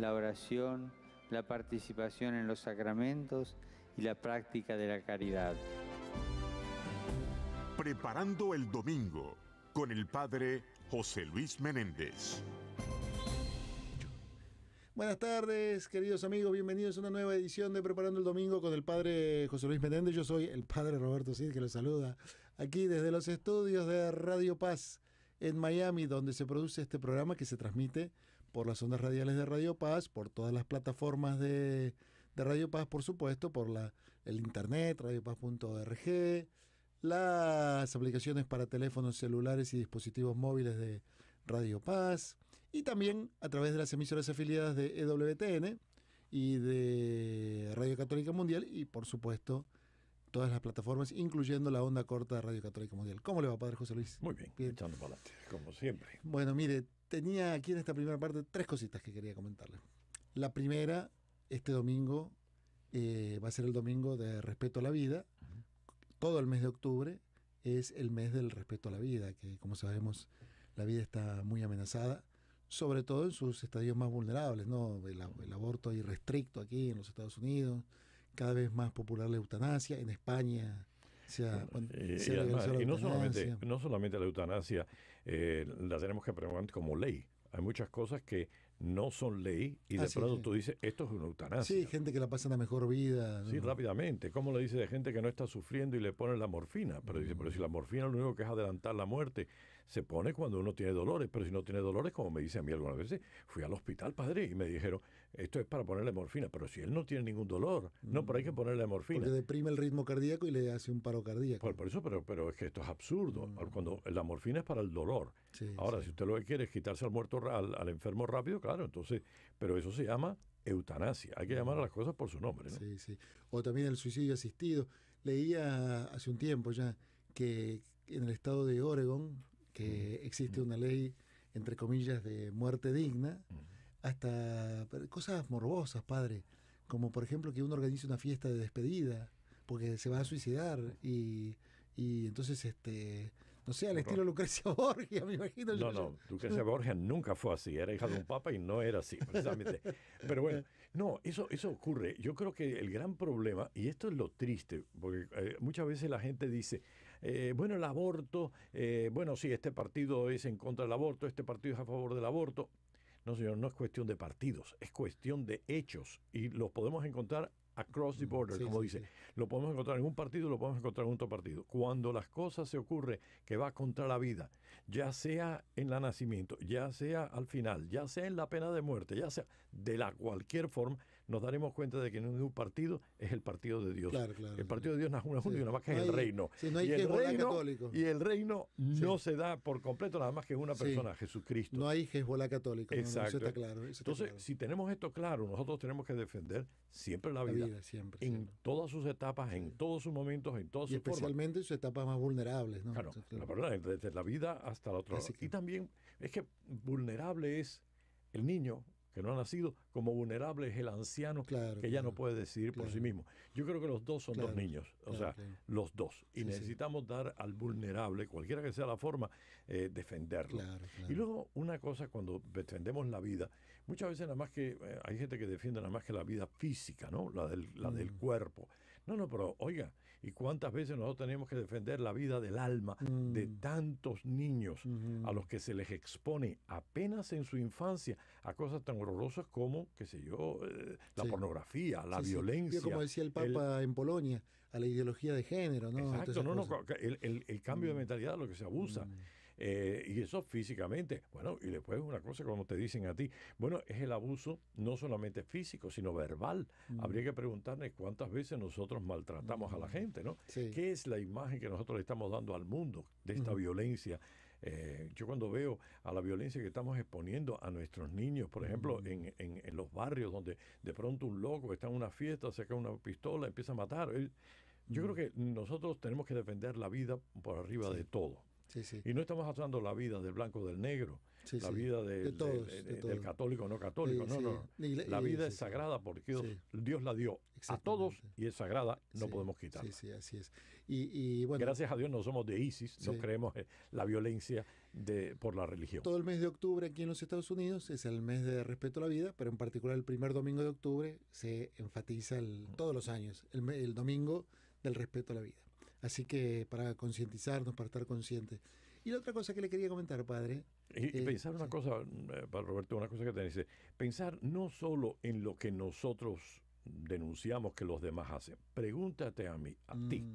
la oración, la participación en los sacramentos y la práctica de la caridad. Preparando el domingo con el Padre José Luis Menéndez. Buenas tardes, queridos amigos, bienvenidos a una nueva edición de Preparando el Domingo con el Padre José Luis Menéndez. Yo soy el Padre Roberto Cid, que los saluda aquí desde los estudios de Radio Paz en Miami, donde se produce este programa que se transmite por las ondas radiales de Radio Paz, por todas las plataformas de Radio Paz, por supuesto, por el internet, radiopaz.org, las aplicaciones para teléfonos celulares y dispositivos móviles de Radio Paz, y también a través de las emisoras afiliadas de EWTN y de Radio Católica Mundial, y por supuesto todas las plataformas, incluyendo la onda corta de Radio Católica Mundial. ¿Cómo le va, Padre José Luis? Muy bien, echando para adelante, como siempre. Bueno, mire, tenía aquí en esta primera parte 3 cositas que quería comentarle. La primera, este domingo va a ser el domingo de respeto a la vida. Todo el mes de octubre es el mes del respeto a la vida, que como sabemos la vida está muy amenazada, sobre todo en sus estadios más vulnerables, ¿no? El aborto irrestricto aquí en los Estados Unidos, cada vez más popular la eutanasia, en España y no solamente la eutanasia la tenemos que pregonar como ley. Hay muchas cosas que no son ley y de pronto tú dices, esto es una eutanasia. Sí, gente que la pasa una mejor vida, ¿no? Sí, rápidamente. ¿Cómo le dice de gente que no está sufriendo y le ponen la morfina? Pero dice, pero si la morfina lo único que es adelantar la muerte, se pone cuando uno tiene dolores, pero si no tiene dolores, como me dice a mí algunas veces, fui al hospital, padre, y me dijeron, esto es para ponerle morfina, pero si él no tiene ningún dolor, no, pero hay que ponerle morfina. Porque deprime el ritmo cardíaco y le hace un paro cardíaco. Por eso, pero es que esto es absurdo. Cuando la morfina es para el dolor. Sí, ahora, si usted lo que quiere es quitarse al enfermo rápido, claro, entonces, pero eso se llama eutanasia. Hay que llamar a las cosas por su nombre, ¿no? Sí, sí. O también el suicidio asistido. Leía hace un tiempo ya que en el estado de Oregon que existe una ley, entre comillas, de muerte digna, hasta cosas morbosas, padre, como por ejemplo que uno organice una fiesta de despedida porque se va a suicidar y entonces, no sé, al estilo Lucrecia Borgia, me imagino. No, Lucrecia Borgia nunca fue así, era hija de un papa y no era así, precisamente. Pero bueno, no, eso ocurre. Yo creo que el gran problema, y esto es lo triste, porque muchas veces la gente dice, bueno, el aborto, bueno, sí, este partido es en contra del aborto, este partido es a favor del aborto. No, señor, no es cuestión de partidos, es cuestión de hechos, y los podemos encontrar across the border, como dice. Lo podemos encontrar en un partido, lo podemos encontrar en otro partido. Cuando las cosas se ocurren que va contra la vida, ya sea en el nacimiento, ya sea al final, ya sea en la pena de muerte, ya sea de cualquier forma, nos daremos cuenta de que ningún partido es el partido de Dios. Claro, el partido de Dios no es una junta y nada más que es el reino. No hay y el reino no se da por completo nada más que una persona, Jesucristo. No hay Hezbollah católico. Exacto. Eso está claro. Entonces, si tenemos esto claro, nosotros tenemos que defender siempre la vida. Siempre. Todas sus etapas, en todos sus momentos, en todas sus formas. Y especialmente en sus etapas más vulnerables, ¿no? Claro, la verdad, desde la vida hasta la otra. Y también es que vulnerable es el niño que no ha nacido, como vulnerable es el anciano que ya no puede decidir por sí mismo. Yo creo que los dos son dos niños, los dos. Y necesitamos dar al vulnerable, cualquiera que sea la forma, defenderlo. Y luego, una cosa, cuando defendemos la vida, muchas veces nada más que, hay gente que defiende nada más que la vida física, ¿no? La del cuerpo. No, pero oiga, ¿y cuántas veces nosotros tenemos que defender la vida del alma de tantos niños a los que se les expone apenas en su infancia a cosas tan horrorosas como, qué sé yo, la pornografía, la violencia. Como decía el Papa en Polonia, a la ideología de género, ¿no? Exacto, el cambio de mentalidad, lo que se abusa. Y eso físicamente. Bueno, y después una cosa como te dicen a ti, bueno, es el abuso no solamente físico, sino verbal. Habría que preguntarle cuántas veces nosotros maltratamos a la gente, ¿no? ¿Qué es la imagen que nosotros le estamos dando al mundo de esta violencia? Yo cuando veo a la violencia que estamos exponiendo a nuestros niños, por ejemplo, en los barrios donde de pronto un loco está en una fiesta, saca una pistola, empieza a matar. Yo creo que nosotros tenemos que defender la vida por arriba de todo. Sí, sí. Y no estamos hablando la vida del blanco o del negro, la vida de todos. del católico o no católico. No. La vida es sagrada porque Dios la dio a todos y es sagrada, no podemos quitarla. Sí, así es. Y bueno, gracias a Dios no somos de ISIS, no creemos en la violencia por la religión. Todo el mes de octubre aquí en los Estados Unidos es el mes de respeto a la vida, pero en particular el primer domingo de octubre se enfatiza todos los años el domingo del respeto a la vida. Así que para concientizarnos, para estar conscientes. Y la otra cosa que le quería comentar, padre. Y pensar una cosa, para Roberto, una cosa que te dice, pensar no solo en lo que nosotros denunciamos que los demás hacen. Pregúntate a ti,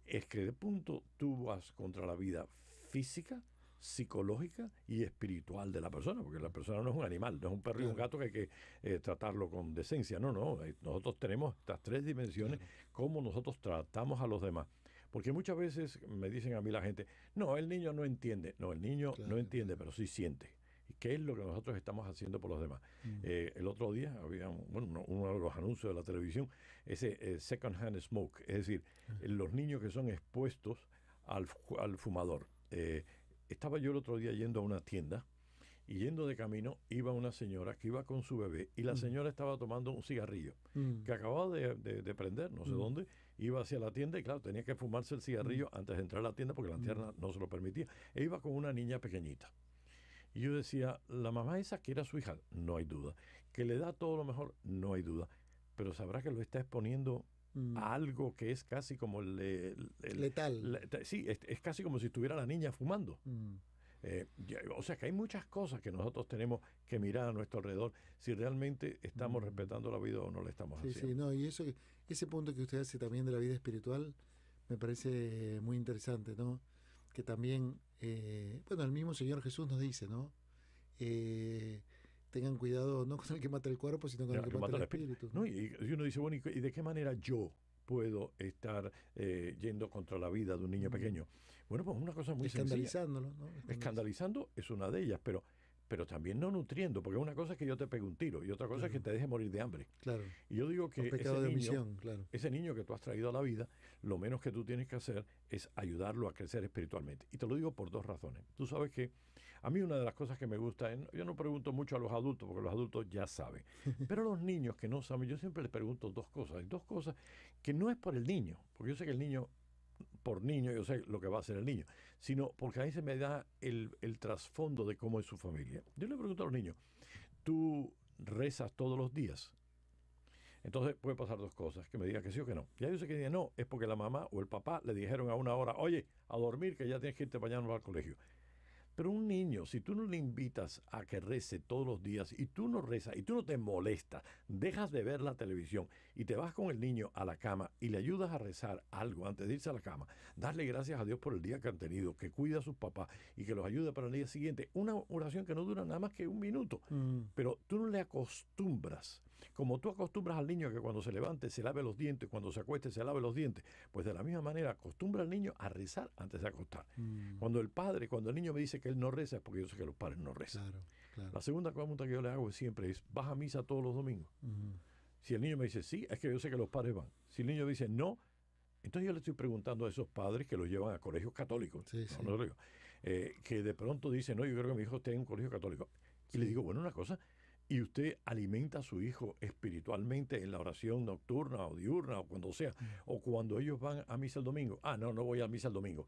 ¿es que de punto tú vas contra la vida física, psicológica y espiritual de la persona? Porque la persona no es un animal, no es un perro y un gato que hay que tratarlo con decencia. No, nosotros tenemos estas tres dimensiones, cómo nosotros tratamos a los demás. Porque muchas veces me dicen a mí la gente, no, el niño no entiende. No, el niño no entiende, pero sí siente. ¿Y qué es lo que nosotros estamos haciendo por los demás? El otro día había uno de los anuncios de la televisión, ese second hand smoke, es decir, los niños que son expuestos al fumador. Estaba yo el otro día yendo a una tienda y yendo de camino iba una señora que iba con su bebé y la señora estaba tomando un cigarrillo que acababa de prender, no sé dónde, iba hacia la tienda y claro, tenía que fumarse el cigarrillo antes de entrar a la tienda porque la tienda no se lo permitía. E iba con una niña pequeñita. Y yo decía, la mamá esa que era su hija, no hay duda. Que le da todo lo mejor, no hay duda. Pero sabrá que lo está exponiendo a algo que es casi como letal. Sí, es casi como si estuviera la niña fumando. O sea que hay muchas cosas que nosotros tenemos que mirar a nuestro alrededor si realmente estamos respetando la vida o no la estamos haciendo. Sí, no, y ese punto que usted hace también de la vida espiritual me parece muy interesante, ¿no? Que también, el mismo Señor Jesús nos dice, ¿no? Tengan cuidado no con el que mata el cuerpo, sino con el que mata el espíritu. ¿No? Y uno dice, bueno, ¿y de qué manera yo puedo estar yendo contra la vida de un niño pequeño? Bueno, pues una cosa muy sencilla. Escandalizándolo, ¿no? Escandalizando es una de ellas, pero también no nutriendo, porque una cosa es que yo te pegue un tiro y otra cosa es que te deje morir de hambre. Claro. Y yo digo que ese niño que tú has traído a la vida, lo menos que tú tienes que hacer es ayudarlo a crecer espiritualmente. Y te lo digo por dos razones. Tú sabes que a mí una de las cosas que me gusta, yo no pregunto mucho a los adultos, porque los adultos ya saben, pero a los niños que no saben, yo siempre les pregunto dos cosas. Hay dos cosas que no es por el niño, porque yo sé que el niño, por niño, yo sé lo que va a hacer el niño, sino porque ahí se me da el trasfondo de cómo es su familia. Yo le pregunto a los niños, ¿tú rezas todos los días? Entonces puede pasar dos cosas, que me diga que sí o que no. Ya yo sé que diga no, es porque la mamá o el papá le dijeron a una hora, oye, a dormir que ya tienes que irte mañana al colegio. Pero un niño, si tú no le invitas a que rece todos los días y tú no rezas y tú no te molestas, dejas de ver la televisión y te vas con el niño a la cama y le ayudas a rezar algo antes de irse a la cama, darle gracias a Dios por el día que han tenido, que cuida a sus papás y que los ayude para el día siguiente. Una oración que no dura nada más que un minuto, pero tú no le acostumbras. Como tú acostumbras al niño que cuando se levante se lave los dientes, cuando se acueste se lave los dientes, pues de la misma manera acostumbra al niño a rezar antes de acostar. Cuando el niño me dice que él no reza, es porque yo sé que los padres no rezan. Claro. La segunda pregunta que yo le hago siempre es, ¿vas a misa todos los domingos? Si el niño me dice sí, es que yo sé que los padres van. Si el niño dice no, entonces yo le estoy preguntando a esos padres que los llevan a colegios católicos, que de pronto dicen, no, yo creo que mi hijo esté en un colegio católico. Y le digo, bueno, una cosa, ¿y usted alimenta a su hijo espiritualmente en la oración nocturna o diurna o cuando sea? O cuando ellos van a misa el domingo. Ah, no voy a misa el domingo.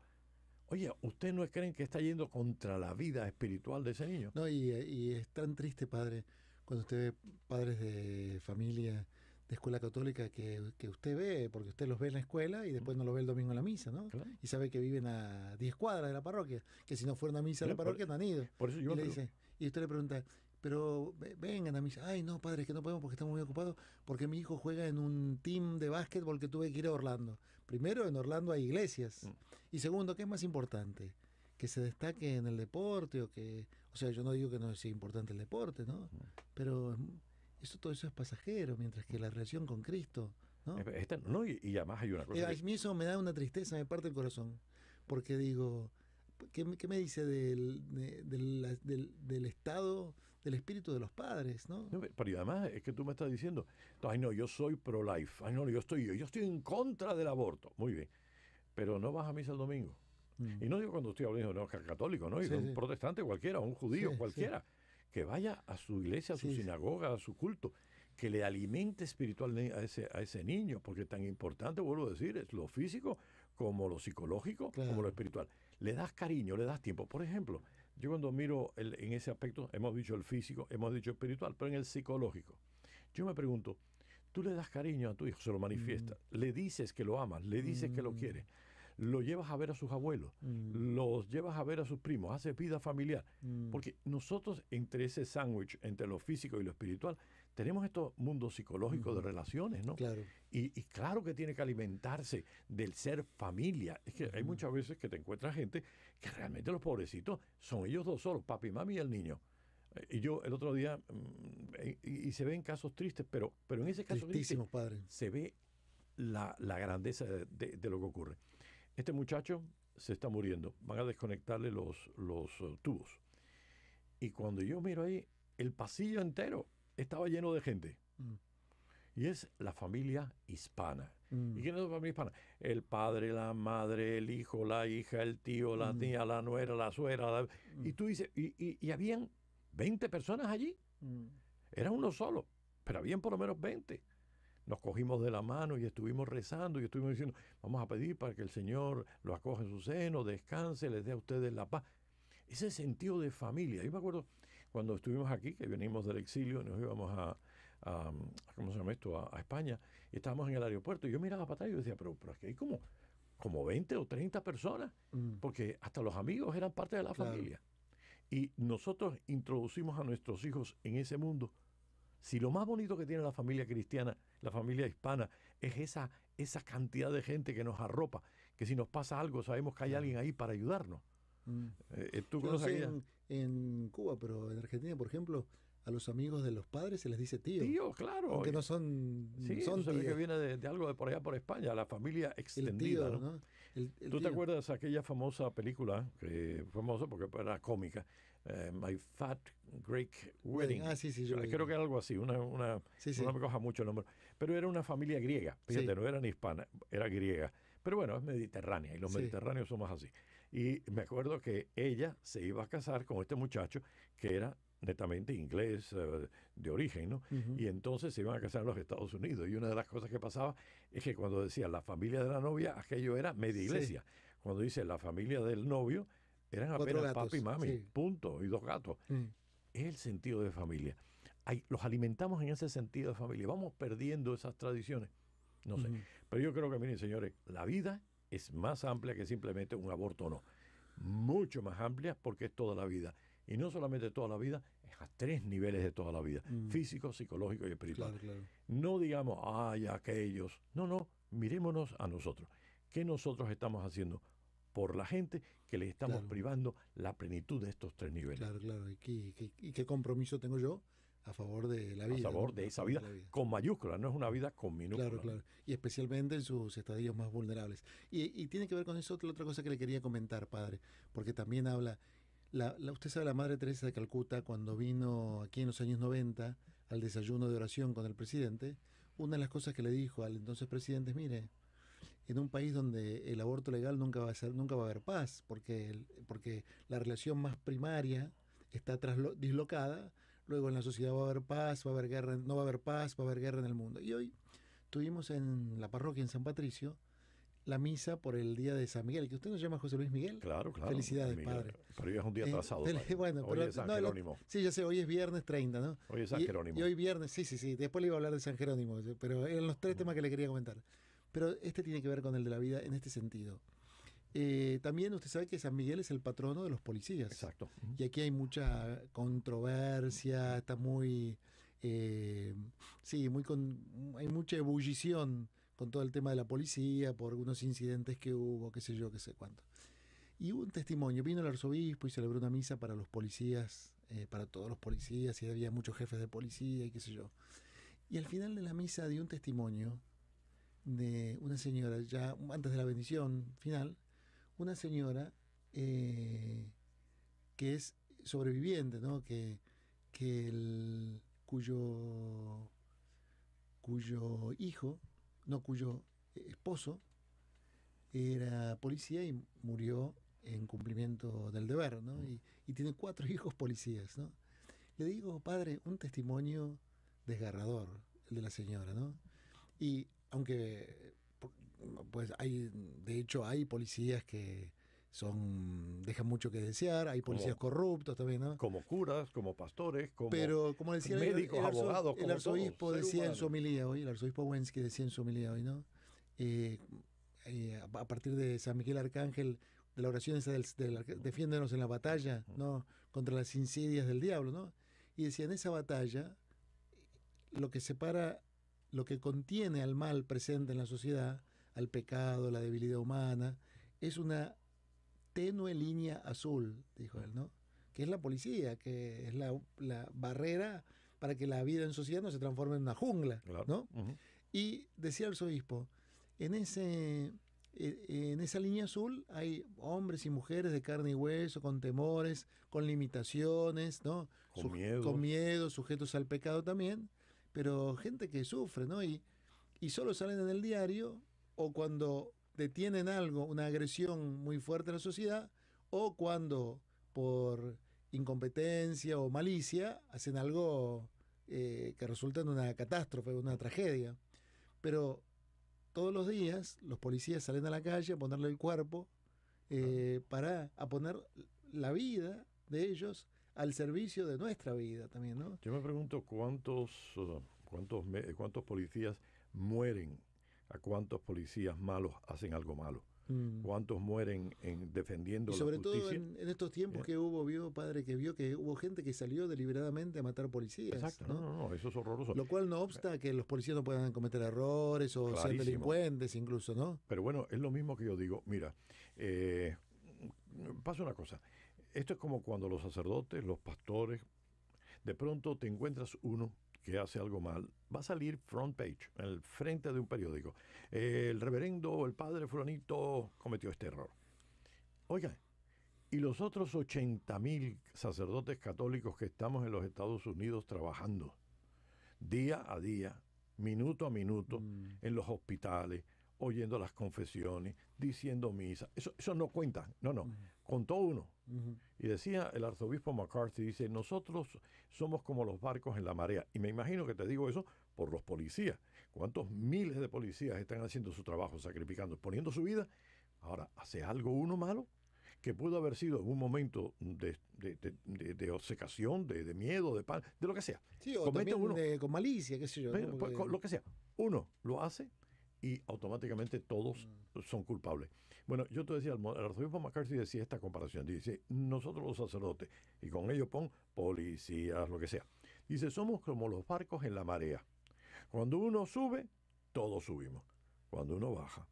Oye, ¿ustedes no creen que está yendo contra la vida espiritual de ese niño? No, y es tan triste, padre, cuando usted ve padres de familia de escuela católica que usted ve, porque usted los ve en la escuela y después no los ve el domingo en la misa, ¿no? Claro. Y sabe que viven a 10 cuadras de la parroquia, que si no fueron a misa a la parroquia no han ido. Por eso yo y le dice, y usted le pregunta, pero vengan a misa. Ay, no, padre, es que no podemos porque estamos muy ocupados, porque mi hijo juega en un team de básquetbol que tuve que ir a Orlando. Primero, en Orlando hay iglesias. Y segundo, ¿qué es más importante? Que se destaque en el deporte o sea, yo no digo que no sea importante el deporte, ¿no? Pero todo eso es pasajero, mientras que la relación con Cristo, ¿no? Y además hay una cosa. A mí eso me da una tristeza, me parte el corazón. Porque digo, ¿qué me dice del estado del espíritu de los padres, ¿no? Pero además es que tú me estás diciendo, ay no, yo soy pro-life, ay no, yo estoy en contra del aborto. Muy bien, pero no vas a misa el domingo. Y no digo cuando estoy hablando de un católico, ¿no? Y de un protestante cualquiera, un judío cualquiera, que vaya a su iglesia, a su sinagoga, a su culto, que le alimente espiritualmente a ese niño, porque tan importante, vuelvo a decir, es lo físico como lo psicológico, como lo espiritual. Le das cariño, le das tiempo. Por ejemplo, yo cuando miro en ese aspecto, hemos dicho el físico, hemos dicho espiritual, pero en el psicológico, yo me pregunto, tú le das cariño a tu hijo, se lo manifiestas, le dices que lo amas, le dices que lo quieres, lo llevas a ver a sus abuelos, los llevas a ver a sus primos, haces vida familiar. Porque nosotros, entre ese sándwich, entre lo físico y lo espiritual, tenemos estos mundos psicológicos de relaciones, ¿no? Claro. Y claro que tiene que alimentarse del ser familia. Es que hay muchas veces que te encuentras gente que realmente los pobrecitos son ellos dos solos, papi, mami y el niño. Y yo el otro día, y se ven casos tristes, pero en ese caso triste, padre, se ve la grandeza de lo que ocurre. Este muchacho se está muriendo, van a desconectarle los tubos. Y cuando yo miro ahí, el pasillo entero estaba lleno de gente. Y es la familia hispana. ¿Y quién es la familia hispana? El padre, la madre, el hijo, la hija, el tío, la tía, la nuera, la suegra. Y tú dices, y habían 20 personas allí. Era uno solo, pero habían por lo menos 20. Nos cogimos de la mano y estuvimos rezando y estuvimos diciendo, vamos a pedir para que el Señor lo acoja en su seno, descanse, les dé a ustedes la paz. Ese sentido de familia. Yo me acuerdo cuando estuvimos aquí, que venimos del exilio, nos íbamos ¿cómo se llama esto? A España, y estábamos en el aeropuerto, y yo miraba para atrás y yo decía, pero es que hay como 20 o 30 personas, porque hasta los amigos eran parte de la familia. Y nosotros introducimos a nuestros hijos en ese mundo. Si lo más bonito que tiene la familia cristiana, la familia hispana, es esa cantidad de gente que nos arropa, que si nos pasa algo sabemos que hay alguien ahí para ayudarnos. ¿Tú yo no sé en Cuba, pero en Argentina, por ejemplo, a los amigos de los padres se les dice tío. Tío, claro. Aunque no son son tíos. Que viene de algo de por allá por España, la familia extendida. El tío, ¿no? El ¿Tú te acuerdas de aquella famosa película, que famosa porque era cómica, My Fat Greek Wedding? Sí, yo creo que era algo así, no me coja mucho el nombre. Pero era una familia griega, fíjate, no era ni hispana, era griega. Pero bueno, es mediterránea y los mediterráneos somos así. Y me acuerdo que ella se iba a casar con este muchacho que era netamente inglés de origen, ¿no? Y entonces se iban a casar en los Estados Unidos. Y una de las cosas que pasaba es que cuando decía la familia de la novia, aquello era media iglesia. Cuando dice la familia del novio, eran apenas papi y mami, punto, y 2 gatos. Es el sentido de familia. Los alimentamos en ese sentido de familia. Vamos perdiendo esas tradiciones. No sé. Pero yo creo que, miren, señores, la vida es más amplia que simplemente un aborto o no. Mucho más amplia porque es toda la vida. Y no solamente toda la vida, es a 3 niveles de toda la vida. Físico, psicológico y espiritual. Claro. No digamos, aquellos. No, mirémonos a nosotros. ¿Qué nosotros estamos haciendo por la gente que les estamos privando la plenitud de estos 3 niveles? Claro. ¿Y qué compromiso tengo yo a favor de la vida? A favor de esa vida con mayúscula, no es una vida con minúscula. Claro. Y especialmente en sus estadios más vulnerables. Y tiene que ver con eso la otra cosa que le quería comentar, padre, porque también habla... usted sabe, la Madre Teresa de Calcuta, cuando vino aquí en los años 90 al desayuno de oración con el presidente, una de las cosas que le dijo al entonces presidente es, mire, en un país donde el aborto legal nunca va a haber paz, porque la relación más primaria está dislocada, luego en la sociedad va a haber paz, va a haber guerra, no va a haber paz, va a haber guerra en el mundo. Y hoy tuvimos en la parroquia en San Patricio la misa por el día de San Miguel, que usted nos llama José Luis Miguel. Claro. Felicidades, padre. Pero hoy es un día atrasado. Hoy es San Jerónimo. Sí, ya sé, hoy es viernes 30, ¿no? Hoy es San Jerónimo. Y hoy viernes, sí. Después le iba a hablar de San Jerónimo, pero eran los 3 temas que le quería comentar. Pero este tiene que ver con el de la vida en este sentido. También usted sabe que San Miguel es el patrono de los policías. Exacto. Y aquí hay mucha controversia, está hay mucha ebullición con todo el tema de la policía, por algunos incidentes que hubo, qué sé yo, qué sé cuánto. Y hubo un testimonio, vino el arzobispo y celebró una misa para los policías, para todos los policías, y había muchos jefes de policía y qué sé yo. Y al final de la misa dio un testimonio de una señora, ya antes de la bendición final, una señora que es sobreviviente, ¿no? cuyo esposo era policía y murió en cumplimiento del deber, ¿no? Y tiene 4 hijos policías, ¿no? Le digo, padre, un testimonio desgarrador, el de la señora, ¿no? Y aunque, pues de hecho hay policías que dejan mucho que desear, hay policías corruptos también, ¿no? Como curas, como pastores, como decía médicos, abogados, el arzobispo todos, decía en su homilía hoy, el arzobispo Wensky decía en su homilía hoy, ¿no? A partir de San Miguel Arcángel, de la oración esa defiéndonos en la batalla, ¿no? Contra las insidias del diablo, ¿no? Y decía, en esa batalla, lo que contiene al mal presente en la sociedad, al pecado, la debilidad humana, es una tenue línea azul, dijo él, ¿no? Que es la policía, que es la barrera para que la vida en sociedad no se transforme en una jungla, ¿no? Uh-huh. Y decía el arzobispo, en esa línea azul hay hombres y mujeres de carne y hueso, con temores, con limitaciones, ¿no? Con miedo, sujetos al pecado también, pero gente que sufre, ¿no? Y solo salen en el diario o cuando detienen algo, una agresión muy fuerte en la sociedad, o cuando por incompetencia o malicia hacen algo que resulta en una catástrofe, una tragedia. Pero todos los días los policías salen a la calle a ponerle el cuerpo para poner la vida de ellos al servicio de nuestra vida también, ¿no? Yo me pregunto cuántos policías mueren, a cuántos policías malos hacen algo malo. ¿Cuántos mueren defendiendo la justicia? Y sobre todo en estos tiempos que vio que hubo gente que salió deliberadamente a matar policías. Exacto, no, eso es horroroso. Lo cual no obsta que los policías no puedan cometer errores o ser delincuentes incluso, ¿no? Pero bueno, es lo mismo que yo digo. Mira, pasa una cosa. Esto es como cuando los sacerdotes, los pastores, de pronto te encuentras uno que hace algo mal, va a salir front page, en el frente de un periódico. El reverendo, el padre fulanito cometió este error. Oigan, y los otros 80,000 sacerdotes católicos que estamos en los Estados Unidos trabajando día a día, minuto a minuto, en los hospitales, oyendo las confesiones, diciendo misa. Eso no cuenta, no. Contó uno. Y decía el arzobispo McCarthy, dice, nosotros somos como los barcos en la marea. Y me imagino que te digo eso por los policías. ¿Cuántos miles de policías están haciendo su trabajo, sacrificando, poniendo su vida? Ahora, ¿hace algo uno malo? Que pudo haber sido en un momento de obcecación, de miedo, de lo que sea. Sí, o también con malicia, qué sé yo. ¿no? Porque... Lo que sea. Uno lo hace y automáticamente todos son culpables. Bueno, yo te decía, el arzobispo McCarthy decía esta comparación. Dice, nosotros los sacerdotes, y con ellos pon policías, lo que sea. Dice, somos como los barcos en la marea. Cuando uno sube, todos subimos. Cuando uno baja,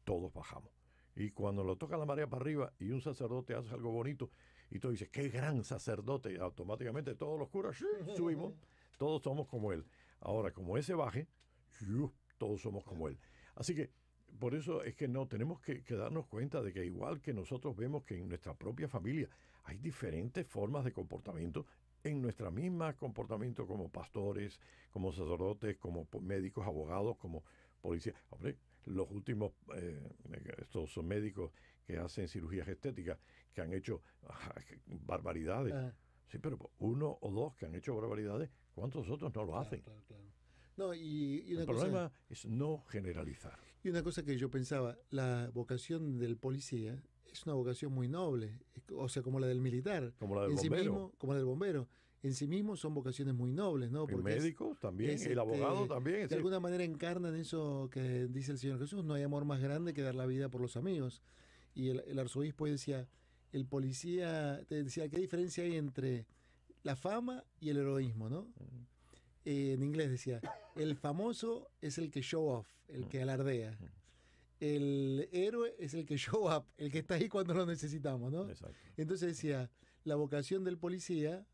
todos bajamos. Y cuando lo toca la marea para arriba y un sacerdote hace algo bonito, y tú dices, qué gran sacerdote, automáticamente todos los curas subimos, todos somos como él. Ahora, como ese baje, todos somos como él. Así que, por eso es que no tenemos que darnos cuenta de que igual que nosotros vemos que en nuestra propia familia hay diferentes formas de comportamiento, en nuestra misma comportamiento como pastores, como sacerdotes, como médicos, abogados, como policías. Hombre, los últimos, estos son médicos que hacen cirugías estéticas, que han hecho barbaridades. Sí, pero uno o dos que han hecho barbaridades, ¿cuántos otros no lo hacen? Claro. No, y una el problema es no generalizar. Y una cosa que yo pensaba, la vocación del policía es una vocación muy noble, o sea, como la del militar. Como la del bombero. Sí mismo, como la del bombero. En sí mismo son vocaciones muy nobles, ¿no? Porque el médico también, el abogado también. De alguna manera encarnan eso que dice el Señor Jesús, no hay amor más grande que dar la vida por los amigos. Y el arzobispo decía, el policía, te decía, ¿qué diferencia hay entre la fama y el heroísmo, no? En inglés decía, el famoso es el que show off, el que alardea. El héroe es el que show up, el que está ahí cuando lo necesitamos, ¿no? Exacto. Entonces decía, la vocación del policía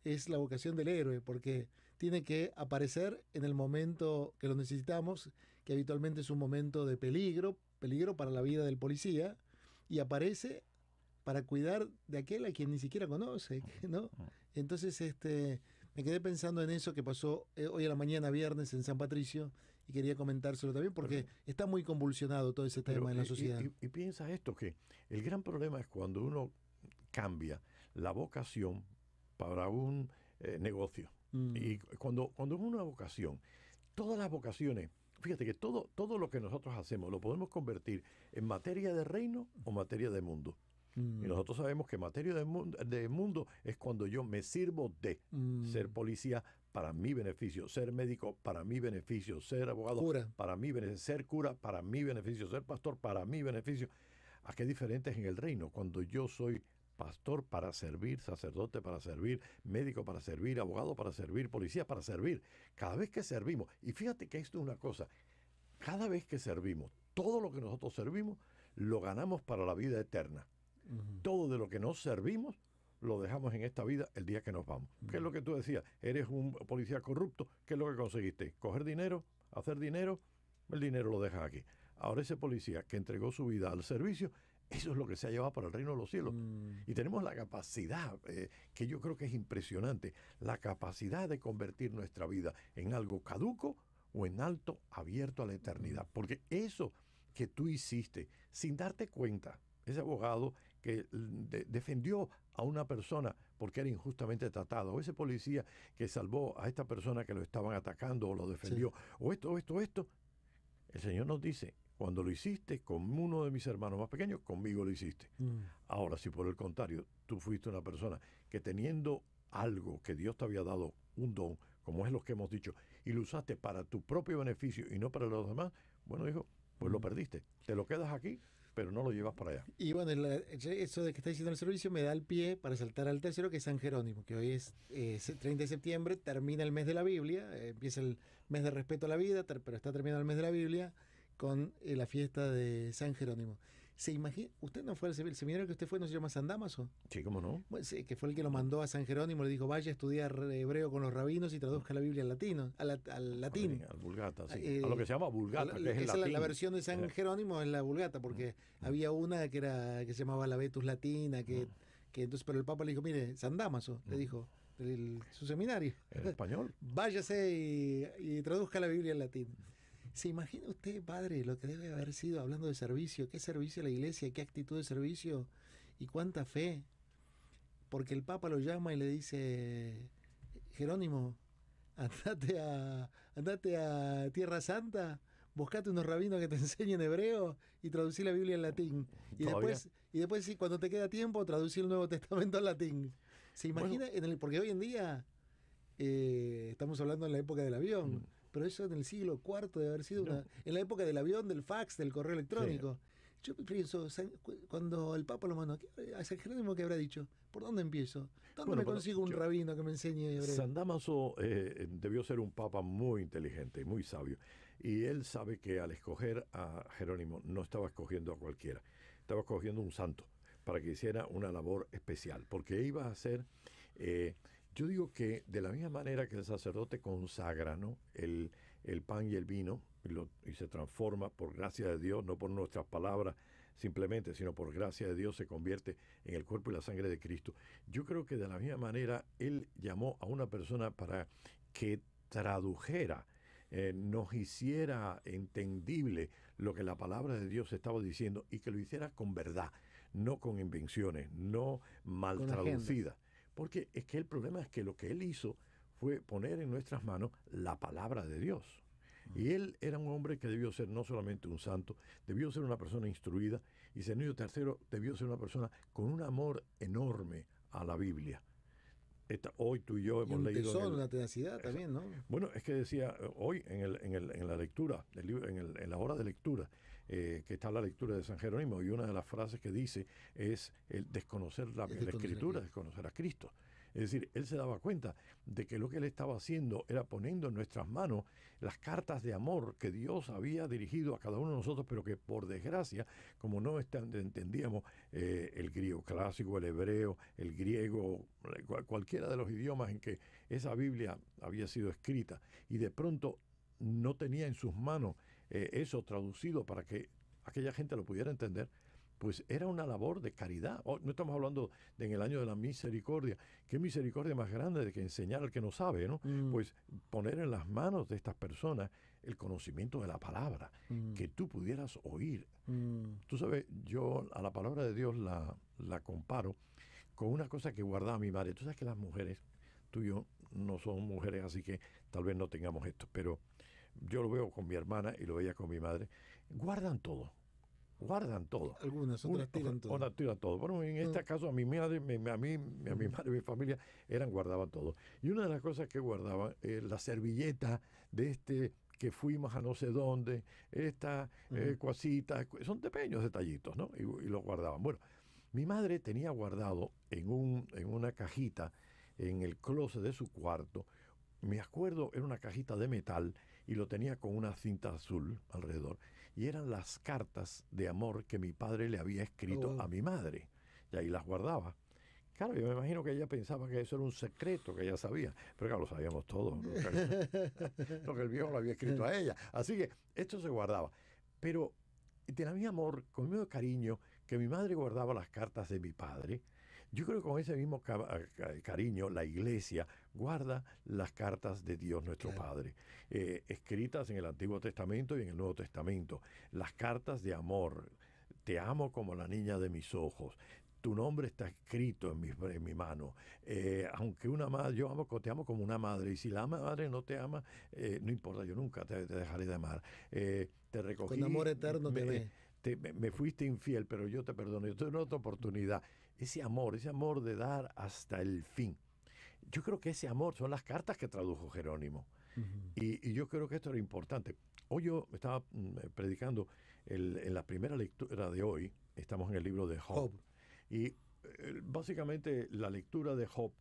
es la vocación del héroe, porque tiene que aparecer en el momento que lo necesitamos, que habitualmente es un momento de peligro para la vida del policía, y aparece para cuidar de aquel a quien ni siquiera conoce, ¿no? Entonces, Me quedé pensando en eso que pasó hoy a la mañana, viernes, en San Patricio, y quería comentárselo también porque está muy convulsionado todo ese tema en la sociedad. Y piensa esto, que el gran problema es cuando uno cambia la vocación para un negocio. Y cuando es una vocación, todas las vocaciones, fíjate que todo lo que nosotros hacemos lo podemos convertir en materia de reino o materia de mundo. Y nosotros sabemos que materia de mundo es cuando yo me sirvo de ser policía para mi beneficio, ser médico para mi beneficio, ser abogado para mi beneficio, ser cura para mi beneficio, ser pastor para mi beneficio. ¿A qué diferente es en el reino? Cuando yo soy pastor para servir, sacerdote para servir, médico para servir, abogado para servir, policía para servir. Cada vez que servimos, y fíjate que esto es una cosa, cada vez que servimos, todo lo que nosotros servimos, lo ganamos para la vida eterna. Todo de lo que nos servimos, lo dejamos en esta vida el día que nos vamos. ¿Qué es lo que tú decías? Eres un policía corrupto, ¿qué es lo que conseguiste? Coger dinero, hacer dinero, el dinero lo dejas aquí. Ahora ese policía que entregó su vida al servicio, eso es lo que se ha llevado para el reino de los cielos. Y tenemos la capacidad, que yo creo que es impresionante, la capacidad de convertir nuestra vida en algo caduco o en alto abierto a la eternidad. Porque eso que tú hiciste sin darte cuenta, ese abogado que defendió a una persona porque era injustamente tratado, o ese policía que salvó a esta persona que lo estaban atacando o lo defendió, o esto, el Señor nos dice, cuando lo hiciste con uno de mis hermanos más pequeños, conmigo lo hiciste. Ahora, si por el contrario, tú fuiste una persona que teniendo algo que Dios te había dado, un don, como es lo que hemos dicho, y lo usaste para tu propio beneficio y no para los demás, bueno, hijo, pues lo perdiste. Te lo quedas aquí, pero no lo llevas para allá. Y bueno, eso de que está diciendo el servicio me da el pie para saltar al tercero, que es San Jerónimo, que hoy es 30 de septiembre, termina el mes de la Biblia, empieza el mes de respeto a la vida, pero está terminando el mes de la Biblia con la fiesta de San Jerónimo. ¿Se imagina? ¿Usted no fue al seminario que usted fue, no se llama San Damaso? Sí, ¿cómo no? Bueno, sí, que fue el que lo mandó a San Jerónimo, le dijo, vaya a estudiar hebreo con los rabinos y traduzca la Biblia al latín. Al Vulgata, sí. A lo que se llama Vulgata, que es el latín. La versión de San Jerónimo es la Vulgata, porque había una que se llamaba la Vetus Latina, que entonces, pero el Papa le dijo, mire, San Damaso, le dijo, su seminario. ¿En español? Váyase y traduzca la Biblia al latín. ¿Se imagina usted, padre, lo que debe haber sido hablando de servicio? ¿Qué servicio a la iglesia? ¿Qué actitud de servicio? ¿Y cuánta fe? Porque el Papa lo llama y le dice, Jerónimo, andate a Tierra Santa, buscate unos rabinos que te enseñen hebreo y traducí la Biblia en latín. Y después, sí, cuando te queda tiempo, traducí el Nuevo Testamento al latín. ¿Se imagina? Porque hoy en día estamos hablando en la época del avión. Pero eso en el siglo IV debe haber sido en la época del avión, del fax, del correo electrónico. Sí. Yo pienso, cuando el Papa lo mandó, a San Jerónimo, ¿qué habrá dicho? ¿Por dónde empiezo? ¿Dónde me consigo un rabino que me enseñe hebreo? San Damaso debió ser un papa muy inteligente, muy sabio. Y él sabe que al escoger a Jerónimo no estaba escogiendo a cualquiera. Estaba escogiendo un santo para que hiciera una labor especial. Porque iba a ser... yo digo que de la misma manera que el sacerdote consagra, ¿no?, el pan y el vino y se transforma por gracia de Dios, no por nuestras palabras simplemente, sino por gracia de Dios se convierte en el cuerpo y la sangre de Cristo. Yo creo que de la misma manera Él llamó a una persona para que tradujera, nos hiciera entendible lo que la palabra de Dios estaba diciendo y que lo hiciera con verdad, no con invenciones, no mal traducidas. Porque es que el problema es que lo que él hizo fue poner en nuestras manos la palabra de Dios. Y él era un hombre que debió ser no solamente un santo, debió ser una persona instruida, y tercero, debió ser una persona con un amor enorme a la Biblia. Hoy tú y yo hemos leído... una tenacidad también, ¿no? Bueno, es que decía, hoy en la lectura, del libro, en la hora de lectura, que está la lectura de San Jerónimo, y una de las frases que dice es el desconocer la Escritura, desconocer a Cristo. Es decir, él se daba cuenta de que lo que él estaba haciendo era poniendo en nuestras manos las cartas de amor que Dios había dirigido a cada uno de nosotros, pero que por desgracia, como no entendíamos el griego clásico, el hebreo, el griego, cualquiera de los idiomas en que esa Biblia había sido escrita, y de pronto no tenía en sus manos eso traducido para que aquella gente lo pudiera entender, pues era una labor de caridad. No estamos hablando de en el año de la misericordia. ¿Qué misericordia más grande de que enseñar al que no sabe, ¿no? Pues poner en las manos de estas personas el conocimiento de la palabra, que tú pudieras oír. Tú sabes, yo a la palabra de Dios la comparo con una cosa que guardaba mi madre. Tú sabes que las mujeres, tú y yo no somos mujeres, así que tal vez no tengamos esto, pero yo lo veo con mi hermana y lo veía con mi madre. Guardan todo. Algunas, otras tiran todo. Otras tiran todo. Bueno, en este caso a mi madre, a mi madre y mi familia guardaban todo. Y una de las cosas que guardaban, la servilleta de que fuimos a no sé dónde, esta cosita, son pequeños detallitos, ¿no? Y los guardaban. Bueno, mi madre tenía guardado en una cajita en el closet de su cuarto, me acuerdo, era una cajita de metal y lo tenía con una cinta azul alrededor. Y eran las cartas de amor que mi padre le había escrito a mi madre. Y ahí las guardaba. Claro, yo me imagino que ella pensaba que eso era un secreto que ella sabía. Pero claro, lo sabíamos todos. Lo que el viejo le había escrito a ella. Así que esto se guardaba. Pero tenía mi amor, con mi cariño, que mi madre guardaba las cartas de mi padre. Yo creo que con ese mismo cariño la Iglesia guarda las cartas de Dios nuestro Padre, escritas en el Antiguo Testamento y en el Nuevo Testamento. Las cartas de amor. Te amo como la niña de mis ojos. Tu nombre está escrito en mi mano. Aunque una madre, te amo como una madre. Y si la madre no te ama, no importa, yo nunca te dejaré de amar. Te recogí. Con amor eterno te ve. Me fuiste infiel, pero yo te perdono. Yo te doy otra oportunidad. Ese amor de dar hasta el fin. Yo creo que ese amor son las cartas que tradujo Jerónimo. Y yo creo que esto era importante. Hoy yo estaba predicando en la primera lectura de hoy. Estamos en el libro de Job. Y básicamente la lectura de Job,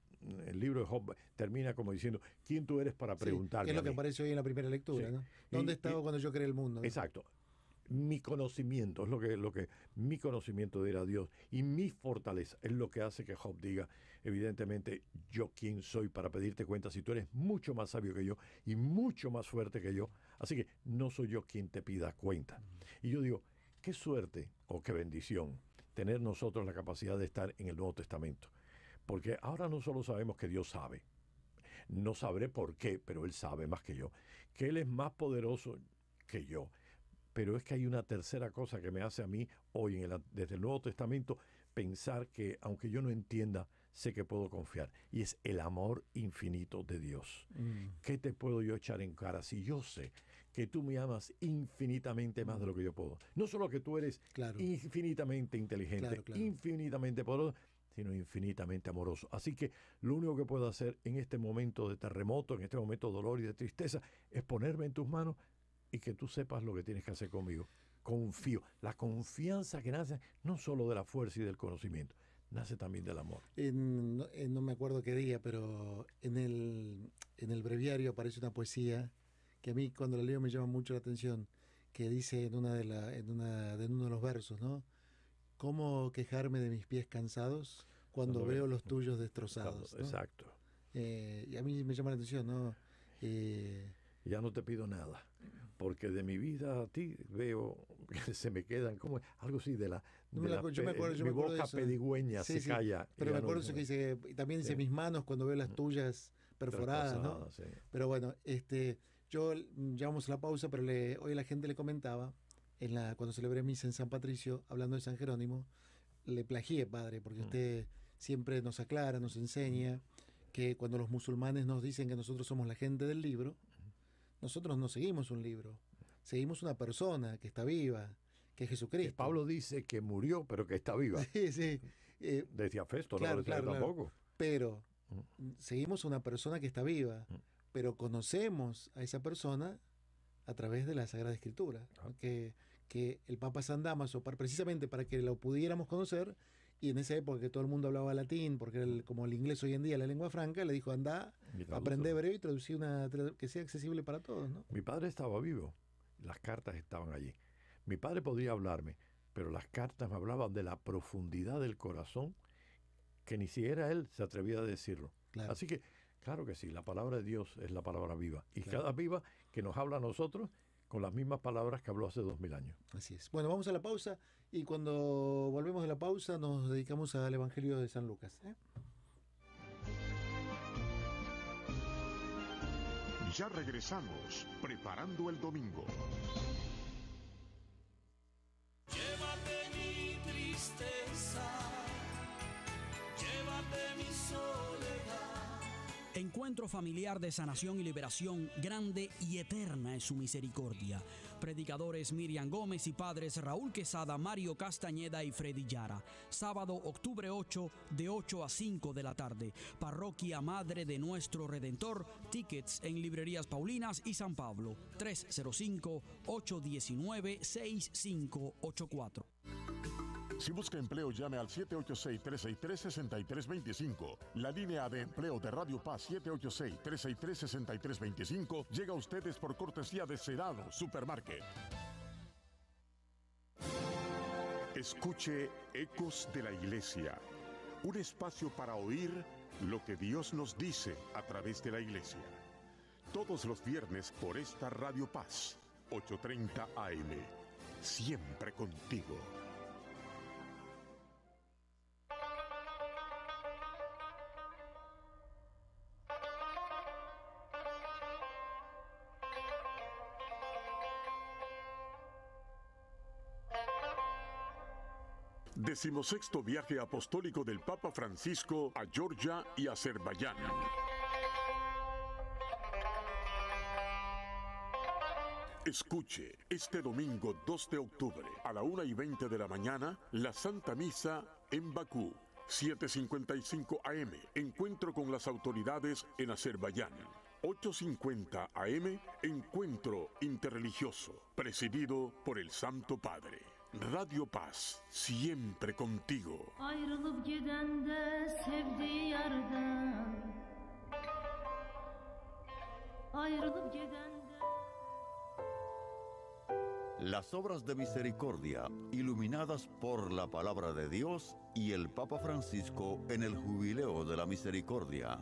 el libro de Job, termina como diciendo, ¿quién tú eres para preguntarme? Es lo que aparece hoy en la primera lectura, ¿no? ¿Dónde estaba cuando yo creé el mundo? ¿No? Exacto. Mi conocimiento es lo que mi conocimiento de ir a Dios y mi fortaleza es lo que hace que Job diga, evidentemente, yo quién soy para pedirte cuenta si tú eres mucho más sabio que yo y mucho más fuerte que yo, así que no soy yo quien te pida cuenta. Y yo digo, qué suerte o qué bendición tener nosotros la capacidad de estar en el Nuevo Testamento, porque ahora no solo sabemos que Dios sabe, no sabré por qué, pero Él sabe más que yo, que Él es más poderoso que yo. Pero es que hay una tercera cosa que me hace a mí hoy, desde el Nuevo Testamento, pensar que, aunque yo no entienda, sé que puedo confiar. Y es el amor infinito de Dios. ¿Qué te puedo yo echar en cara si yo sé que tú me amas infinitamente más de lo que yo puedo? No solo que tú eres infinitamente inteligente, infinitamente poderoso, sino infinitamente amoroso. Así que lo único que puedo hacer en este momento de terremoto, en este momento de dolor y de tristeza, es ponerme en tus manos y que tú sepas lo que tienes que hacer conmigo. Confío. La confianza que nace no solo de la fuerza y del conocimiento, nace también del amor. No me acuerdo qué día, pero en el breviario aparece una poesía que a mí cuando la leo me llama mucho la atención, que dice en uno de los versos, ¿no? ¿Cómo quejarme de mis pies cansados cuando veo los tuyos destrozados? ¿no? Exacto. Y a mí me llama la atención, ¿no? Ya no te pido nada, porque de mi vida a ti veo que se me quedan como algo así mi boca pedigüeña se calla. Pero me acuerdo eso que dice, también dice mis manos cuando veo las tuyas perforadas, ¿no? Sí. Pero bueno, yo ya vamos a la pausa, pero hoy la gente le comentaba, cuando celebré misa en San Patricio, hablando de San Jerónimo, le plagié, padre, porque usted siempre nos aclara, nos enseña que cuando los musulmanes nos dicen que nosotros somos la gente del libro, nosotros no seguimos un libro, seguimos una persona que está viva, que es Jesucristo. Que Pablo dice que murió, pero que está viva. Sí. Decía Festo, no lo decía tampoco. Pero seguimos una persona que está viva, pero conocemos a esa persona a través de la Sagrada Escritura. ¿No? Que el Papa San Dámaso, precisamente para que lo pudiéramos conocer, y en esa época que todo el mundo hablaba latín, porque como el inglés hoy en día es la lengua franca, le dijo, anda, aprende hebreo y traducí que sea accesible para todos, ¿no? Mi padre estaba vivo, las cartas estaban allí. Mi padre podría hablarme, pero las cartas me hablaban de la profundidad del corazón que ni siquiera él se atrevía a decirlo. Claro. Así que, claro que sí, la palabra de Dios es la palabra viva. Y cada viva que nos habla a nosotros, con las mismas palabras que habló hace 2000 años. Así es. Bueno, vamos a la pausa y cuando volvemos de la pausa nos dedicamos al Evangelio de San Lucas. Ya regresamos, preparando el domingo. Llévate mi tristeza, llévate mi soledad. Encuentro familiar de sanación y liberación, grande y eterna es su misericordia. Predicadores Miriam Gómez y padres Raúl Quesada, Mario Castañeda y Freddy Yara. Sábado, octubre 8, de 8 a 5 de la tarde. Parroquia Madre de Nuestro Redentor. Tickets en Librerías Paulinas y San Pablo. 305-819-6584. Si busca empleo, llame al 786-363-6325. La línea de empleo de Radio Paz 786-363-6325 llega a ustedes por cortesía de Sedano Supermarket. Escuche Ecos de la Iglesia, un espacio para oír lo que Dios nos dice a través de la Iglesia. Todos los viernes por esta Radio Paz, 8:30 AM. Siempre contigo. Decimosexto viaje apostólico del Papa Francisco a Georgia y Azerbaiyán. Escuche este domingo 2 de octubre a la 1:20 de la mañana la Santa Misa en Bakú. 7:55 AM, encuentro con las autoridades en Azerbaiyán. 8:50 AM, encuentro interreligioso, presidido por el Santo Padre. Radio Paz, siempre contigo. Ayrılıp giden de sevdiği yerden. Ayrılıp giden de. Las obras de misericordia, iluminadas por la palabra de Dios y el Papa Francisco en el Jubileo de la Misericordia.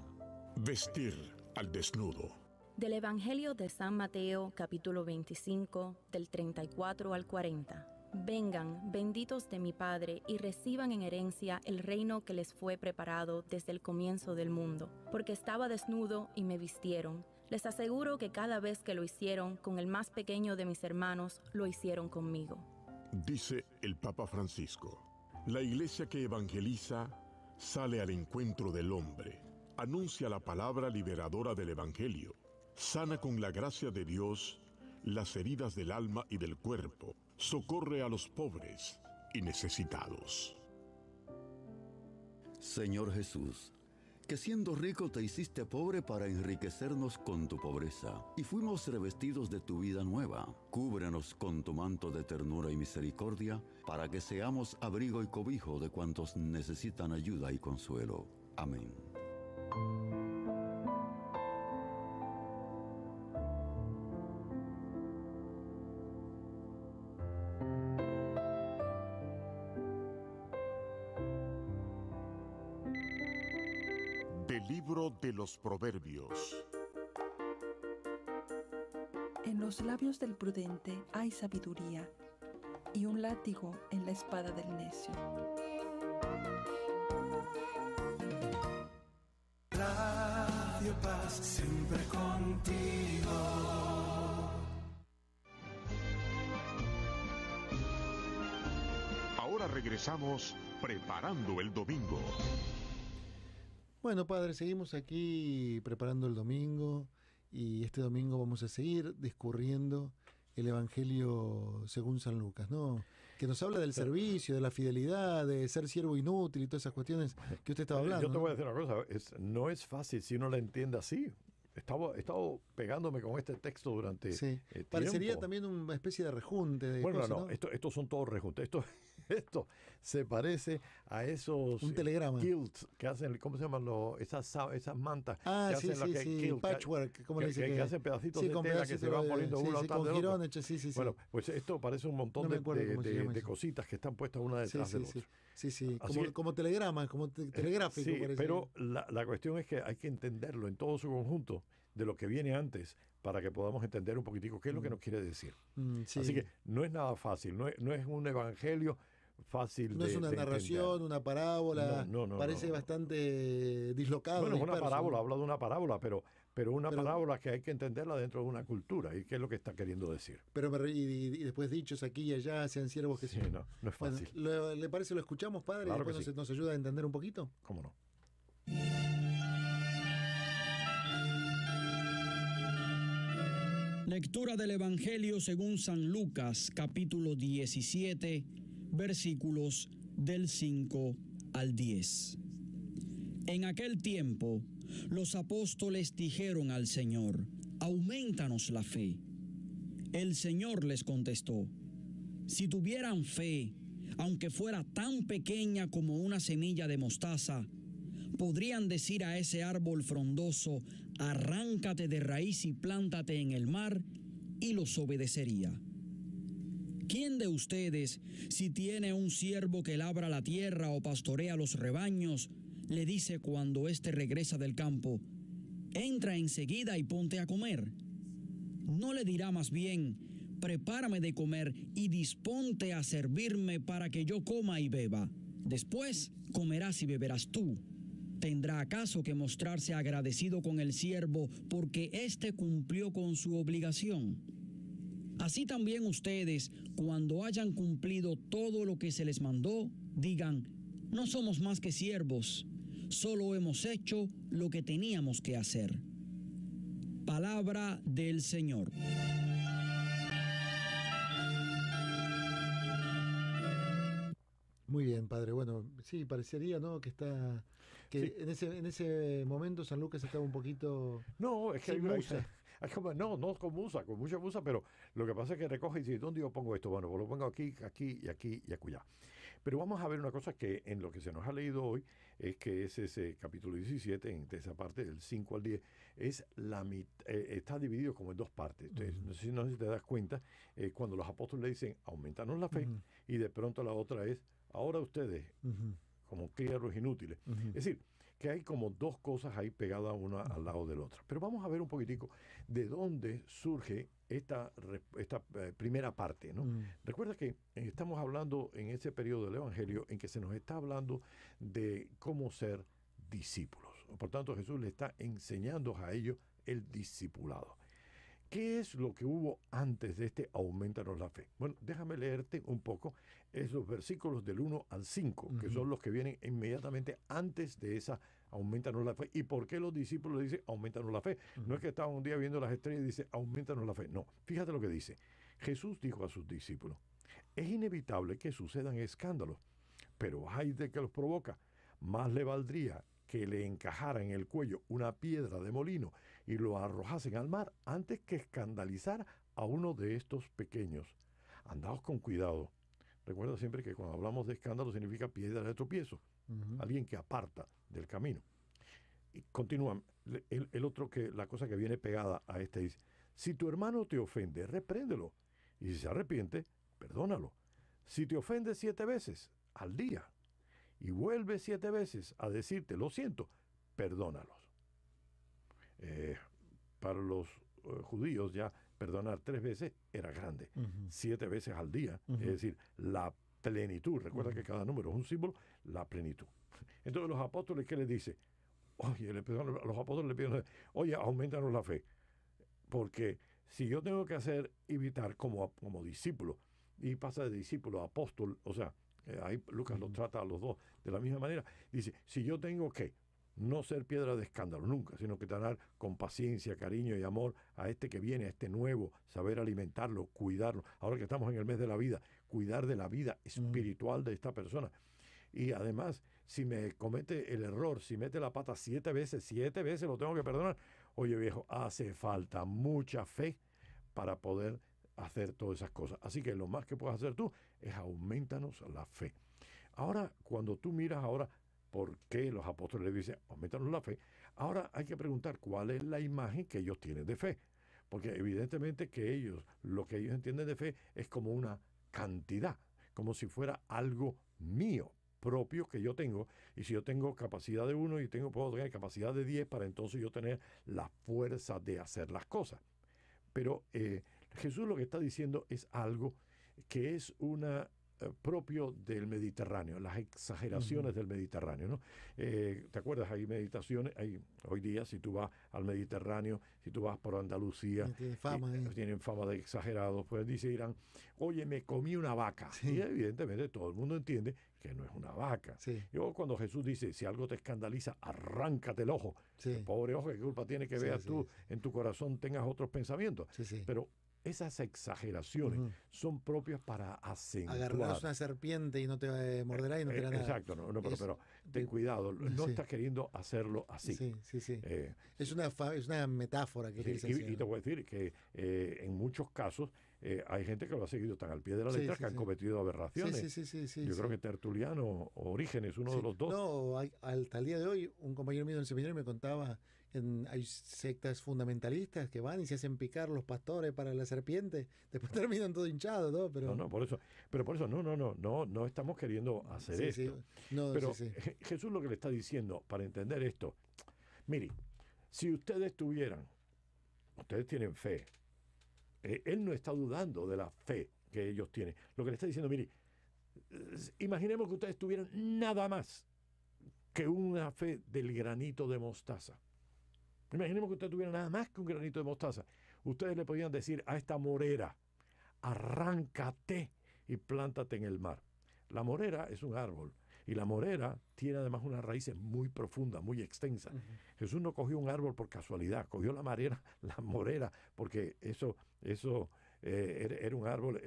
Vestir al desnudo. Del Evangelio de San Mateo, capítulo 25, del 34 al 40. Vengan, benditos de mi Padre, y reciban en herencia el reino que les fue preparado desde el comienzo del mundo. Porque estaba desnudo y me vistieron. Les aseguro que cada vez que lo hicieron con el más pequeño de mis hermanos, lo hicieron conmigo. Dice el Papa Francisco, la iglesia que evangeliza sale al encuentro del hombre, anuncia la palabra liberadora del Evangelio, sana con la gracia de Dios las heridas del alma y del cuerpo, socorre a los pobres y necesitados. Señor Jesús, que siendo rico te hiciste pobre para enriquecernos con tu pobreza, y fuimos revestidos de tu vida nueva. Cúbrenos con tu manto de ternura y misericordia, para que seamos abrigo y cobijo de cuantos necesitan ayuda y consuelo. Amén. Del libro de los Proverbios. En los labios del prudente hay sabiduría, y un látigo en la espada del necio. Radio Paz, siempre contigo. Ahora regresamos preparando el domingo. Bueno, padre, seguimos aquí preparando el domingo y este domingo vamos a seguir discurriendo el Evangelio según San Lucas, ¿no? Que nos habla del servicio, de la fidelidad, de ser siervo inútil y todas esas cuestiones que usted estaba hablando. Yo te voy a decir una cosa, no es fácil si uno la entiende así. He estado pegándome con este texto durante parecería tiempo. También una especie de rejunte de bueno, cosas, no, estos son todos rejuntes. Esto se parece a esos un telegrama quilts que hacen, ¿cómo se llaman? Esas mantas que hacen kilt, patchwork, ¿cómo le dice? Que hacen pedacitos de tela que se van poniendo uno al lado del otro. Bueno, pues esto parece un montón de cositas que están puestas una detrás del otro. Sí, como telegramas, como telegráfico. Sí, pero la cuestión es que hay que entenderlo en todo su conjunto de lo que viene antes para que podamos entender un poquitico qué es lo que nos quiere decir. Sí. Así que no es nada fácil, no es un evangelio fácil no es una narración, entender. una parábola, No, parece bastante dislocado. Bueno, es una disperso, parábola, ¿no? habla de una parábola, pero una parábola que hay que entenderla dentro de una cultura, y qué es lo que está queriendo decir. Pero y después dichos aquí y allá, sean siervos que Sí, no es fácil. Bueno, ¿le parece lo escuchamos, padre? Claro Y después que sí. nos ayuda a entender un poquito. ¿Cómo no? Lectura del Evangelio según San Lucas, capítulo 17, versículos del 5 al 10. En aquel tiempo, los apóstoles dijeron al Señor: aumentanos la fe. El Señor les contestó: si tuvieran fe, aunque fuera tan pequeña como una semilla de mostaza, podrían decir a ese árbol frondoso: arráncate de raíz y plántate en el mar, y los obedecería. ¿Quién de ustedes, si tiene un siervo que labra la tierra o pastorea los rebaños, le dice cuando éste regresa del campo: entra enseguida y ponte a comer? ¿No le dirá más bien: prepárame de comer y disponte a servirme para que yo coma y beba? Después comerás y beberás tú. ¿Tendrá acaso que mostrarse agradecido con el siervo porque éste cumplió con su obligación? Así también ustedes, cuando hayan cumplido todo lo que se les mandó, digan: no somos más que siervos, solo hemos hecho lo que teníamos que hacer. Palabra del Señor. Muy bien, padre. Bueno, sí, parecería, ¿no?, que está... que sí. en ese momento San Lucas estaba un poquito... No, es que sin musa. no con musa, con mucha musa, pero lo que pasa es que recoge y dice: ¿dónde yo pongo esto? Bueno, pues lo pongo aquí, aquí y aquí y acullá. Pero vamos a ver una cosa que en lo que se nos ha leído hoy, es que es ese capítulo 17, en esa parte del 5 al 10, es está dividido como en dos partes. Entonces, no sé si te das cuenta, cuando los apóstoles le dicen: aumentanos la fe, y de pronto la otra es: ahora ustedes, como criados inútiles. Es decir, que hay como dos cosas ahí pegadas una al lado de la otra. Pero vamos a ver un poquitico de dónde surge esta primera parte, ¿no? Recuerda que estamos hablando en ese periodo del Evangelio en que se nos está hablando de cómo ser discípulos. Por tanto, Jesús le está enseñando a ellos el discipulado. ¿Qué es lo que hubo antes de este aumentanos la fe? Bueno, déjame leerte un poco esos versículos del 1 al 5, que son los que vienen inmediatamente antes de esa aumentanos la fe. ¿Y por qué los discípulos le dicen aumentanos la fe? No es que estaban un día viendo las estrellas y dicen aumentanos la fe. No, fíjate lo que dice. Jesús dijo a sus discípulos: es inevitable que sucedan escándalos, pero ay de que los provoca. Más le valdría que le encajara en el cuello una piedra de molino y lo arrojasen al mar antes que escandalizar a uno de estos pequeños. Andaos con cuidado. Recuerda siempre que cuando hablamos de escándalo significa piedra de tropiezo, alguien que aparta del camino. Y continúa, la cosa que viene pegada a este dice: si tu hermano te ofende, repréndelo, y si se arrepiente, perdónalo. Si te ofende 7 veces al día y vuelve 7 veces a decirte lo siento, perdónalos. Para los judíos ya perdonar 3 veces era grande. 7 veces al día, es decir, la plenitud. Recuerda que cada número es un símbolo, la plenitud. Entonces los apóstoles, ¿qué les dice? Los apóstoles le piden: oye, aumentanos la fe. Porque si yo tengo que evitar como discípulo, y pasa de discípulo a apóstol, o sea, ahí Lucas los trata a los dos de la misma manera, dice: si yo tengo que no ser piedra de escándalo nunca, sino que tener con paciencia, cariño y amor a este que viene, a este nuevo, saber alimentarlo, cuidarlo. Ahora que estamos en el mes de la vida, cuidar de la vida espiritual de esta persona. Y además, si me comete el error, si mete la pata 7 veces lo tengo que perdonar. Oye, viejo, hace falta mucha fe para poder hacer todas esas cosas. Así que lo más que puedes hacer tú es aumentanos la fe. Ahora, cuando tú miras ahora por qué los apóstoles le dicen aumentanos la fe, ahora hay que preguntar cuál es la imagen que ellos tienen de fe. Porque evidentemente que lo que ellos entienden de fe es como una cantidad, como si fuera algo mío, propio, que yo tengo. Y si yo tengo capacidad de 1 y puedo tener capacidad de 10, para entonces yo tener la fuerza de hacer las cosas. Pero Jesús lo que está diciendo es algo que es propio del Mediterráneo, las exageraciones del Mediterráneo, ¿no? ¿Te acuerdas? Hay meditaciones, hoy día si tú vas al Mediterráneo, si tú vas por Andalucía, tienen fama de exagerados, pues dirán, oye, me comí una vaca. Sí. Y evidentemente todo el mundo entiende que no es una vaca. Sí. Y luego cuando Jesús dice, si algo te escandaliza, arráncate el ojo. Sí. El pobre ojo, ¿qué culpa tiene que veas tú en tu corazón tengas otros pensamientos? Sí, sí. Pero esas exageraciones son propias para acentuar. Agarrarás una serpiente y no te morderá y no te hará nada. Exacto, pero ten cuidado, no estás queriendo hacerlo así. Sí. Es una metáfora que y te voy a decir que en muchos casos hay gente que lo ha seguido tan al pie de la letra que han cometido aberraciones. Yo creo que Tertuliano o Orígenes, uno de los dos. No, hasta el día de hoy, un compañero mío del seminario me contaba, hay sectas fundamentalistas que van y se hacen picar los pastores para la serpiente, después terminan todo hinchados, ¿no? Pero por eso no estamos queriendo hacer esto. Pero Jesús lo que le está diciendo para entender esto, mire, si ustedes tienen fe, él no está dudando de la fe que ellos tienen. Lo que le está diciendo, mire, imaginemos que ustedes tuvieran nada más que una fe del granito de mostaza. Imaginemos que ustedes tuvieran nada más que un granito de mostaza. Ustedes le podían decir a esta morera, arráncate y plántate en el mar. La morera es un árbol y la morera tiene además unas raíces muy profundas, muy extensas. Jesús no cogió un árbol por casualidad, cogió la morera, porque eso era un árbol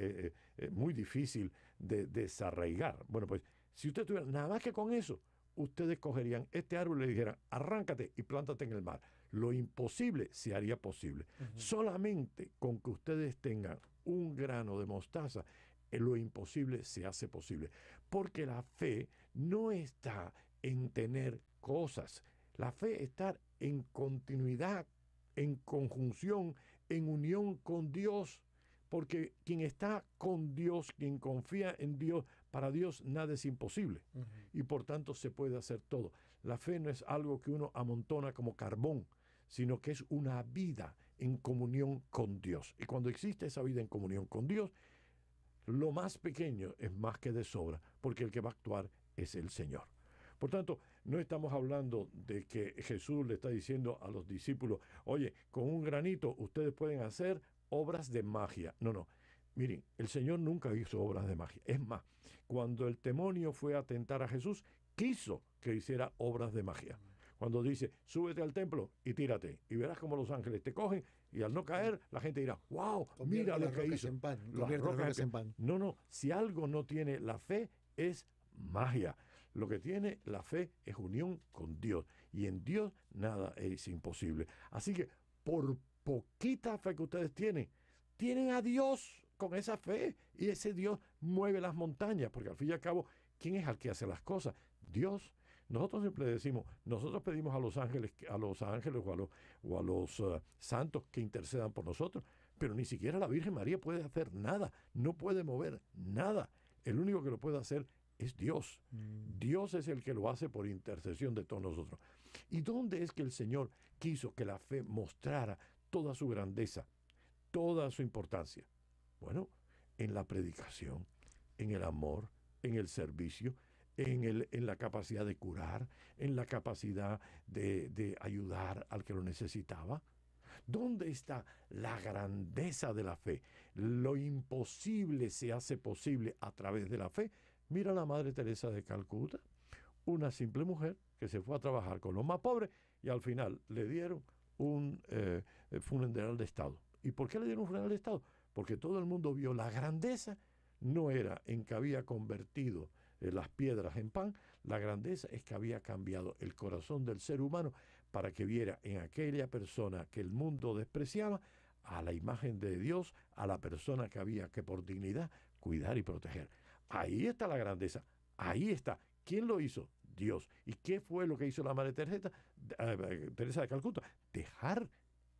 muy difícil de desarraigar. Bueno, pues si ustedes tuvieran nada más que con eso, ustedes cogerían este árbol y le dijeran, arráncate y plántate en el mar. Lo imposible se haría posible. Solamente con que ustedes tengan un grano de mostaza, lo imposible se hace posible. Porque la fe no está en tener cosas. La fe está en continuidad, en conjunción, en unión con Dios. Porque quien está con Dios, quien confía en Dios, para Dios nada es imposible. Y por tanto se puede hacer todo. La fe no es algo que uno amontona como carbón, sino que es una vida en comunión con Dios. Y cuando existe esa vida en comunión con Dios, lo más pequeño es más que de sobra, porque el que va a actuar es el Señor. Por tanto, no estamos hablando de que Jesús le está diciendo a los discípulos, oye, con un granito ustedes pueden hacer obras de magia. No. Miren, el Señor nunca hizo obras de magia. Es más, cuando el demonio fue a tentar a Jesús, quiso que hiciera obras de magia. Cuando dice, súbete al templo y tírate, y verás cómo los ángeles te cogen, y al no caer, la gente dirá, wow, mira lo que hizo. Las rocas en pan. No, si algo no tiene la fe, es magia. Lo que tiene la fe es unión con Dios, y en Dios nada es imposible. Así que, por poquita fe que ustedes tienen a Dios con esa fe, y ese Dios mueve las montañas, porque al fin y al cabo, ¿quién es el que hace las cosas? Dios. Nosotros siempre decimos, nosotros pedimos a los ángeles o a los santos que intercedan por nosotros, pero ni siquiera la Virgen María puede hacer nada, no puede mover nada. El único que lo puede hacer es Dios. Dios es el que lo hace por intercesión de todos nosotros. ¿Y dónde es que el Señor quiso que la fe mostrara toda su grandeza, toda su importancia? Bueno, en la predicación, en el amor, en el servicio, en la capacidad de curar, en la capacidad de ayudar al que lo necesitaba. ¿Dónde está la grandeza de la fe? Lo imposible se hace posible a través de la fe. Mira a la Madre Teresa de Calcuta, una simple mujer que se fue a trabajar con los más pobres y al final le dieron un funeral de Estado. ¿Y por qué le dieron un funeral de Estado? Porque todo el mundo vio la grandeza, no era en que había convertido las piedras en pan, la grandeza es que había cambiado el corazón del ser humano para que viera en aquella persona que el mundo despreciaba a la imagen de Dios, a la persona que había que por dignidad cuidar y proteger. Ahí está la grandeza, ahí está. ¿Quién lo hizo? Dios. ¿Y qué fue lo que hizo la Madre Teresa de Calcuta? Dejar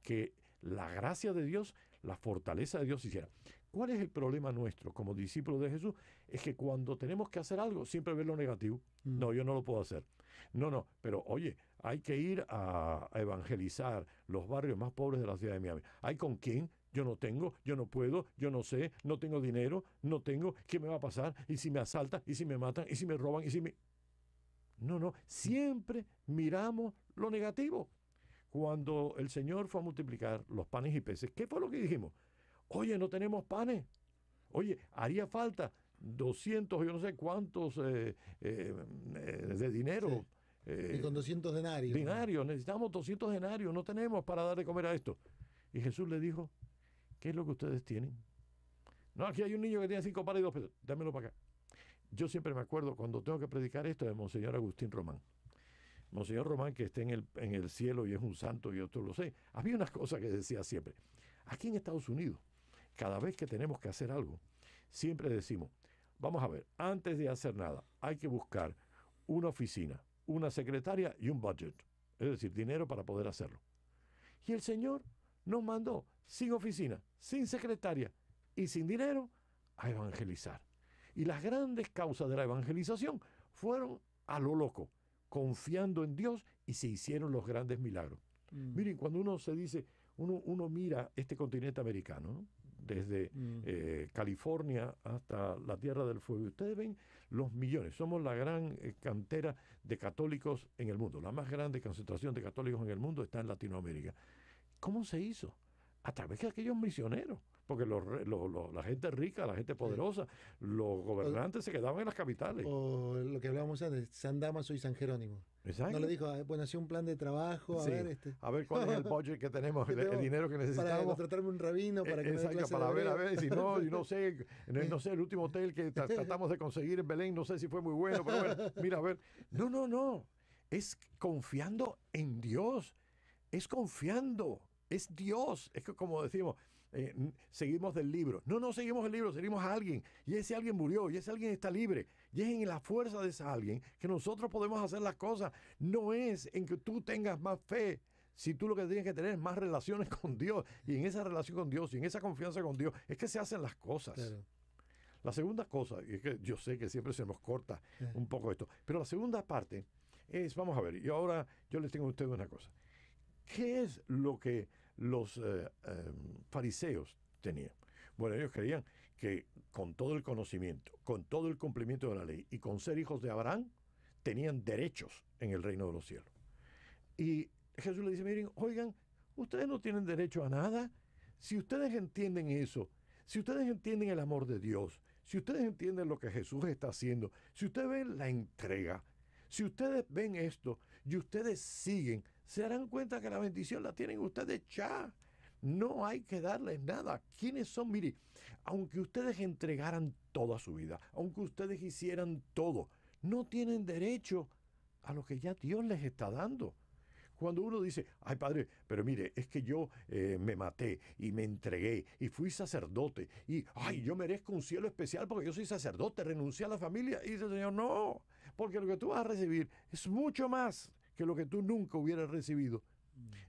que la gracia de Dios, la fortaleza de Dios hiciera. ¿Cuál es el problema nuestro como discípulos de Jesús? Es que cuando tenemos que hacer algo, siempre ver lo negativo. No, yo no lo puedo hacer. No, pero oye, hay que ir a evangelizar los barrios más pobres de la ciudad de Miami. ¿Hay con quién? yo no tengo, yo no puedo, yo no sé, no tengo dinero, no tengo, ¿qué me va a pasar? ¿Y si me asaltan? ¿Y si me matan? ¿Y si me roban? ¿Y si me...? No, siempre miramos lo negativo. Cuando el Señor fue a multiplicar los panes y peces, ¿qué fue lo que dijimos? Oye, no tenemos panes. Oye, haría falta 200, yo no sé cuántos de dinero. Sí. Y con 200 denarios. Denarios, necesitamos 200 denarios, no tenemos para dar de comer a esto. Y Jesús le dijo, ¿qué es lo que ustedes tienen? No, aquí hay un niño que tiene 5 panes y 2 pesos, dámelo para acá. Yo siempre me acuerdo cuando tengo que predicar esto de Monseñor Agustín Román. Monseñor Román, que está en el cielo y es un santo, y yo lo sé. Había unas cosas que decía siempre. Aquí en Estados Unidos, cada vez que tenemos que hacer algo, siempre decimos, vamos a ver, antes de hacer nada, hay que buscar una oficina, una secretaria y un budget. Es decir, dinero para poder hacerlo. Y el Señor nos mandó sin oficina, sin secretaria y sin dinero a evangelizar. Y las grandes causas de la evangelización fueron a lo loco, confiando en Dios, y se hicieron los grandes milagros. Miren, cuando uno se dice, uno mira este continente americano, ¿no? Desde California hasta la Tierra del Fuego, ustedes ven los millones. Somos la gran cantera de católicos en el mundo. La más grande concentración de católicos en el mundo está en Latinoamérica. ¿Cómo se hizo? A través de aquellos misioneros. Porque la gente rica, la gente poderosa, los gobernantes se quedaban en las capitales. O lo que hablábamos antes, San Damaso y San Jerónimo. Exacto. No le dijo, bueno, hacía un plan de trabajo, sí. A ver cuál es el budget que tenemos, el dinero que necesitamos. Para contratarme un rabino, para que exacto, me dé clase para de a ver, si no, yo no sé, el último hotel que tratamos de conseguir en Belén, no sé si fue muy bueno, pero bueno, mira, a ver. No. Es confiando en Dios. Es confiando. Es Dios. Es que como decimos, seguimos del libro. No seguimos el libro, seguimos a alguien. Y ese alguien murió, y ese alguien está libre. Y es en la fuerza de ese alguien que nosotros podemos hacer las cosas. No es en que tú tengas más fe. Si tú lo que tienes que tener es más relaciones con Dios. Y en esa relación con Dios, y en esa confianza con Dios, es que se hacen las cosas. Claro. La segunda cosa, y es que yo sé que siempre se nos corta un poco esto, pero la segunda parte es, vamos a ver, y ahora yo les tengo a ustedes una cosa. ¿Qué es lo que los fariseos tenían? Bueno, ellos creían que con todo el conocimiento, con todo el cumplimiento de la ley y con ser hijos de Abraham, tenían derechos en el reino de los cielos. Y Jesús le dice, miren, oigan, ustedes no tienen derecho a nada. Si ustedes entienden eso, si ustedes entienden el amor de Dios, si ustedes entienden lo que Jesús está haciendo, si ustedes ven la entrega, si ustedes ven esto y ustedes siguen, se darán cuenta que la bendición la tienen ustedes ya. No hay que darles nada. ¿Quiénes son? Mire, aunque ustedes entregaran toda su vida, aunque ustedes hicieran todo, no tienen derecho a lo que ya Dios les está dando. Cuando uno dice, ay padre, pero mire, es que yo me maté y me entregué y fui sacerdote y ay, yo merezco un cielo especial porque yo soy sacerdote, renuncié a la familia. Y dice el Señor, no, porque lo que tú vas a recibir es mucho más que lo que tú nunca hubieras recibido.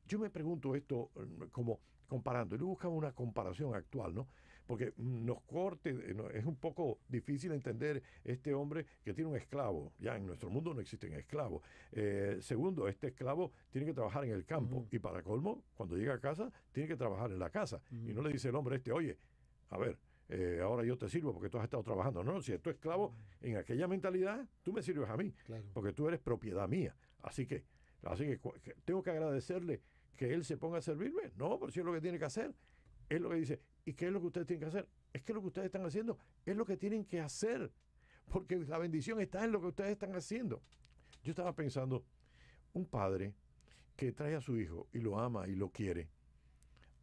Yo me pregunto esto como comparando, y luego buscamos una comparación actual, ¿no? Porque nos corte, es un poco difícil entender este hombre que tiene un esclavo. Ya en nuestro mundo no existen esclavos. Segundo, este esclavo tiene que trabajar en el campo y para colmo, cuando llega a casa, tiene que trabajar en la casa. Y no le dice el hombre oye, a ver, ahora yo te sirvo porque tú has estado trabajando. No, si eres esclavo, en aquella mentalidad, tú me sirves a mí, claro, porque tú eres propiedad mía. Así que tengo que agradecerle que él se ponga a servirme. No, pero si es lo que tiene que hacer. Es lo que dice, ¿y qué es lo que ustedes tienen que hacer? Es que lo que ustedes están haciendo es lo que tienen que hacer, porque la bendición está en lo que ustedes están haciendo. Yo estaba pensando, un padre que trae a su hijo y lo ama y lo quiere,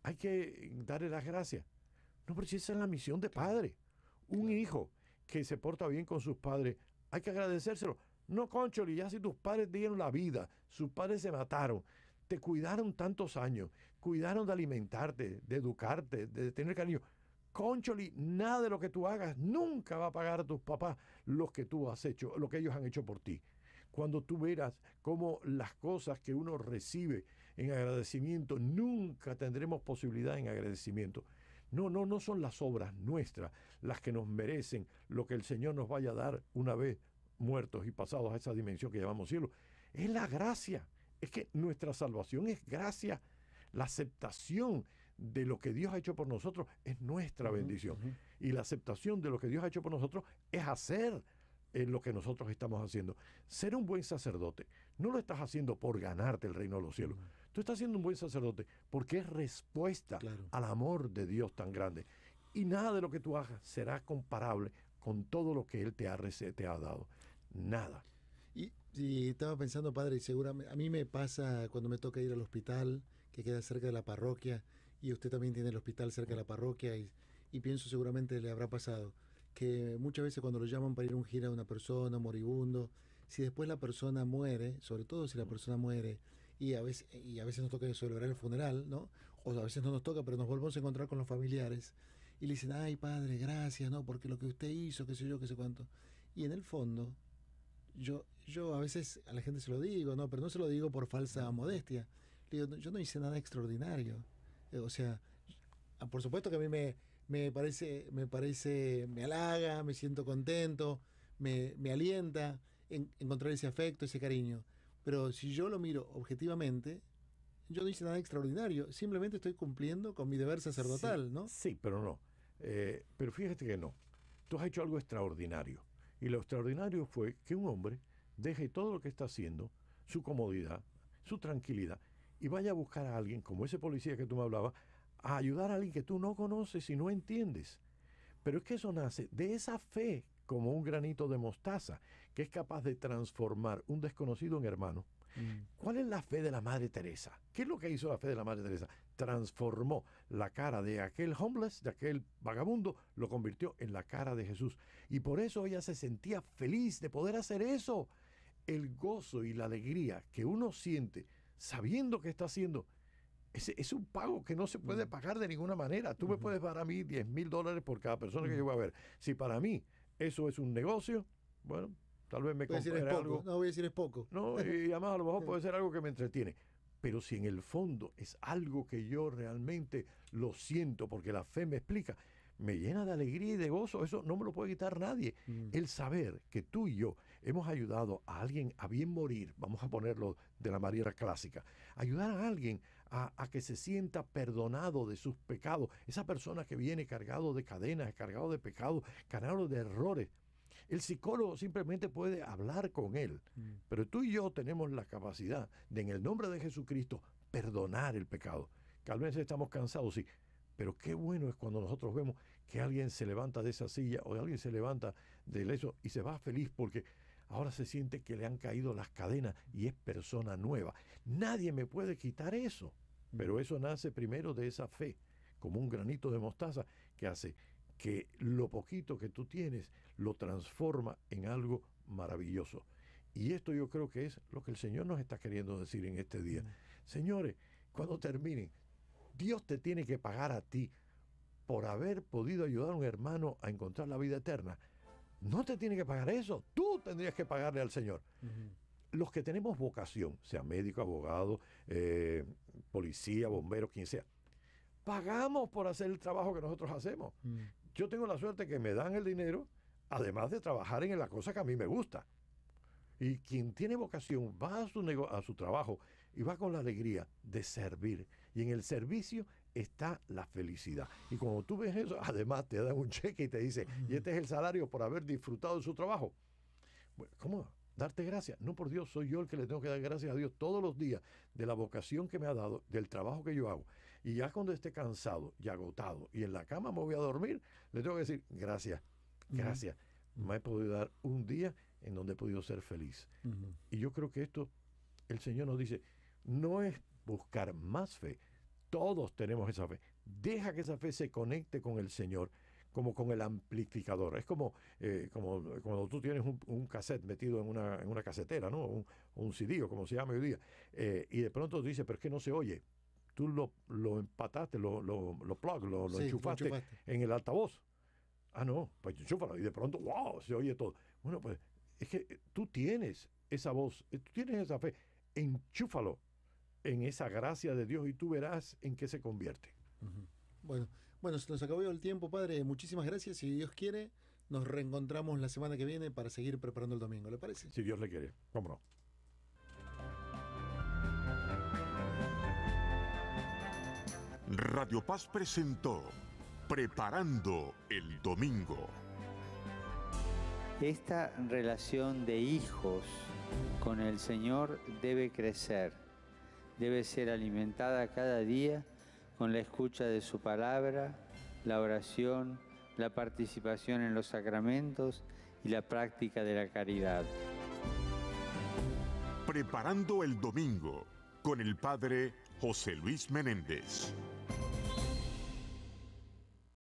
hay que darle las gracias. No, pero si esa es la misión de padre. Un hijo que se porta bien con sus padres, hay que agradecérselo. No, Concholi, ya si tus padres dieron la vida, sus padres se mataron, te cuidaron tantos años, cuidaron de alimentarte, de educarte, de tener cariño. Concholi, nada de lo que tú hagas nunca va a pagar a tus papás lo que tú has hecho, lo que ellos han hecho por ti. Cuando tú verás cómo las cosas que uno recibe en agradecimiento, nunca tendremos posibilidad en agradecimiento. No son las obras nuestras las que nos merecen lo que el Señor nos vaya a dar una vez muertos y pasados a esa dimensión que llamamos cielo. Es la gracia. Es que nuestra salvación es gracia. La aceptación de lo que Dios ha hecho por nosotros es nuestra bendición. Y la aceptación de lo que Dios ha hecho por nosotros es hacer lo que nosotros estamos haciendo. Ser un buen sacerdote no lo estás haciendo por ganarte el reino de los cielos. Tú estás siendo un buen sacerdote porque es respuesta al amor de Dios tan grande. Y nada de lo que tú hagas será comparable con todo lo que Él te ha dado. Nada. Y estaba pensando, padre, y seguramente a mí me pasa cuando me toca ir al hospital, que queda cerca de la parroquia, y usted también tiene el hospital cerca de la parroquia, y pienso seguramente le habrá pasado, que muchas veces cuando lo llaman para ir a un gira a una persona, moribundo, si después la persona muere, sobre todo si la persona muere, y a veces nos toca celebrar el funeral, ¿no? O a veces no nos toca, pero nos volvemos a encontrar con los familiares, y le dicen, ay, padre, gracias, ¿no? Porque lo que usted hizo, qué sé yo, qué sé cuánto. Y en el fondo, yo a veces a la gente se lo digo, ¿no? Pero no se lo digo por falsa modestia. Le digo, yo no hice nada extraordinario. O sea, por supuesto que a mí me parece, me halaga, me siento contento, me alienta encontrar ese afecto, ese cariño. Pero si yo lo miro objetivamente, yo no hice nada extraordinario. Simplemente estoy cumpliendo con mi deber sacerdotal, ¿no? Sí, pero no. Pero fíjate que no. Tú has hecho algo extraordinario. Y lo extraordinario fue que un hombre deje todo lo que está haciendo, su comodidad, su tranquilidad, y vaya a buscar a alguien, como ese policía que tú me hablabas, a ayudar a alguien que tú no conoces y no entiendes. Pero es que eso nace de esa fe como un granito de mostaza, que es capaz de transformar un desconocido en hermano. ¿Cuál es la fe de la Madre Teresa? ¿Qué es lo que hizo la fe de la Madre Teresa? Transformó la cara de aquel homeless, de aquel vagabundo, lo convirtió en la cara de Jesús. Y por eso ella se sentía feliz de poder hacer eso. El gozo y la alegría que uno siente sabiendo que está haciendo, es un pago que no se puede pagar de ninguna manera. Tú me puedes dar a mí $10,000 por cada persona que yo voy a ver. Si para mí eso es un negocio, bueno, tal vez me compraré algo. No voy a decir es poco. No, y además a lo mejor puede ser algo que me entretiene. Pero si en el fondo es algo que yo realmente lo siento, porque la fe me explica, me llena de alegría y de gozo, eso no me lo puede quitar nadie. El saber que tú y yo hemos ayudado a alguien a bien morir, vamos a ponerlo de la manera clásica, ayudar a alguien a que se sienta perdonado de sus pecados, esa persona que viene cargado de cadenas, cargado de pecados, cargado de errores. El psicólogo simplemente puede hablar con él, pero tú y yo tenemos la capacidad de, en el nombre de Jesucristo, perdonar el pecado. Que a veces estamos cansados, sí, pero qué bueno es cuando nosotros vemos que alguien se levanta de esa silla o alguien se levanta de eso y se va feliz porque ahora se siente que le han caído las cadenas y es persona nueva. Nadie me puede quitar eso, pero eso nace primero de esa fe, como un granito de mostaza que hace que lo poquito que tú tienes lo transforma en algo maravilloso. Y esto yo creo que es lo que el Señor nos está queriendo decir en este día. Señores, cuando terminen, Dios te tiene que pagar a ti por haber podido ayudar a un hermano a encontrar la vida eterna. No te tiene que pagar eso, tú tendrías que pagarle al Señor. Los que tenemos vocación, sea médico, abogado, policía, bombero, quien sea, pagamos por hacer el trabajo que nosotros hacemos. Yo tengo la suerte que me dan el dinero, además de trabajar en la cosa que a mí me gusta. Y quien tiene vocación va a su trabajo y va con la alegría de servir. Y en el servicio está la felicidad. Y cuando tú ves eso, además te dan un cheque y te dice, y este es el salario por haber disfrutado de su trabajo. Bueno, ¿cómo? Darte gracias. No, por Dios, soy yo el que le tengo que dar gracias a Dios todos los días de la vocación que me ha dado, del trabajo que yo hago. Y ya cuando esté cansado y agotado y en la cama me voy a dormir, le tengo que decir, gracias, gracias. Me he podido dar un día en donde he podido ser feliz. Y yo creo que esto, el Señor nos dice, no es buscar más fe. Todos tenemos esa fe. Deja que esa fe se conecte con el Señor, como con el amplificador. Es como cuando tú tienes un cassette metido en una casetera, ¿no? Un CD, o como se llama hoy día. Y de pronto tú dices, pero es que no se oye. Tú lo empataste, lo enchufaste en el altavoz. Ah, no, pues enchúfalo. Y de pronto, wow, se oye todo. Bueno, pues es que tú tienes esa voz, tú tienes esa fe. Enchúfalo en esa gracia de Dios y tú verás en qué se convierte. Bueno, se nos acabó el tiempo, padre. Muchísimas gracias. Si Dios quiere, nos reencontramos la semana que viene para seguir preparando el domingo. ¿Le parece? Si Dios le quiere. ¿Cómo no? Radio Paz presentó Preparando el Domingo. Esta relación de hijos con el Señor debe crecer, debe ser alimentada cada día con la escucha de su palabra, la oración, la participación en los sacramentos y la práctica de la caridad. Preparando el Domingo con el Padre José Luis Menéndez.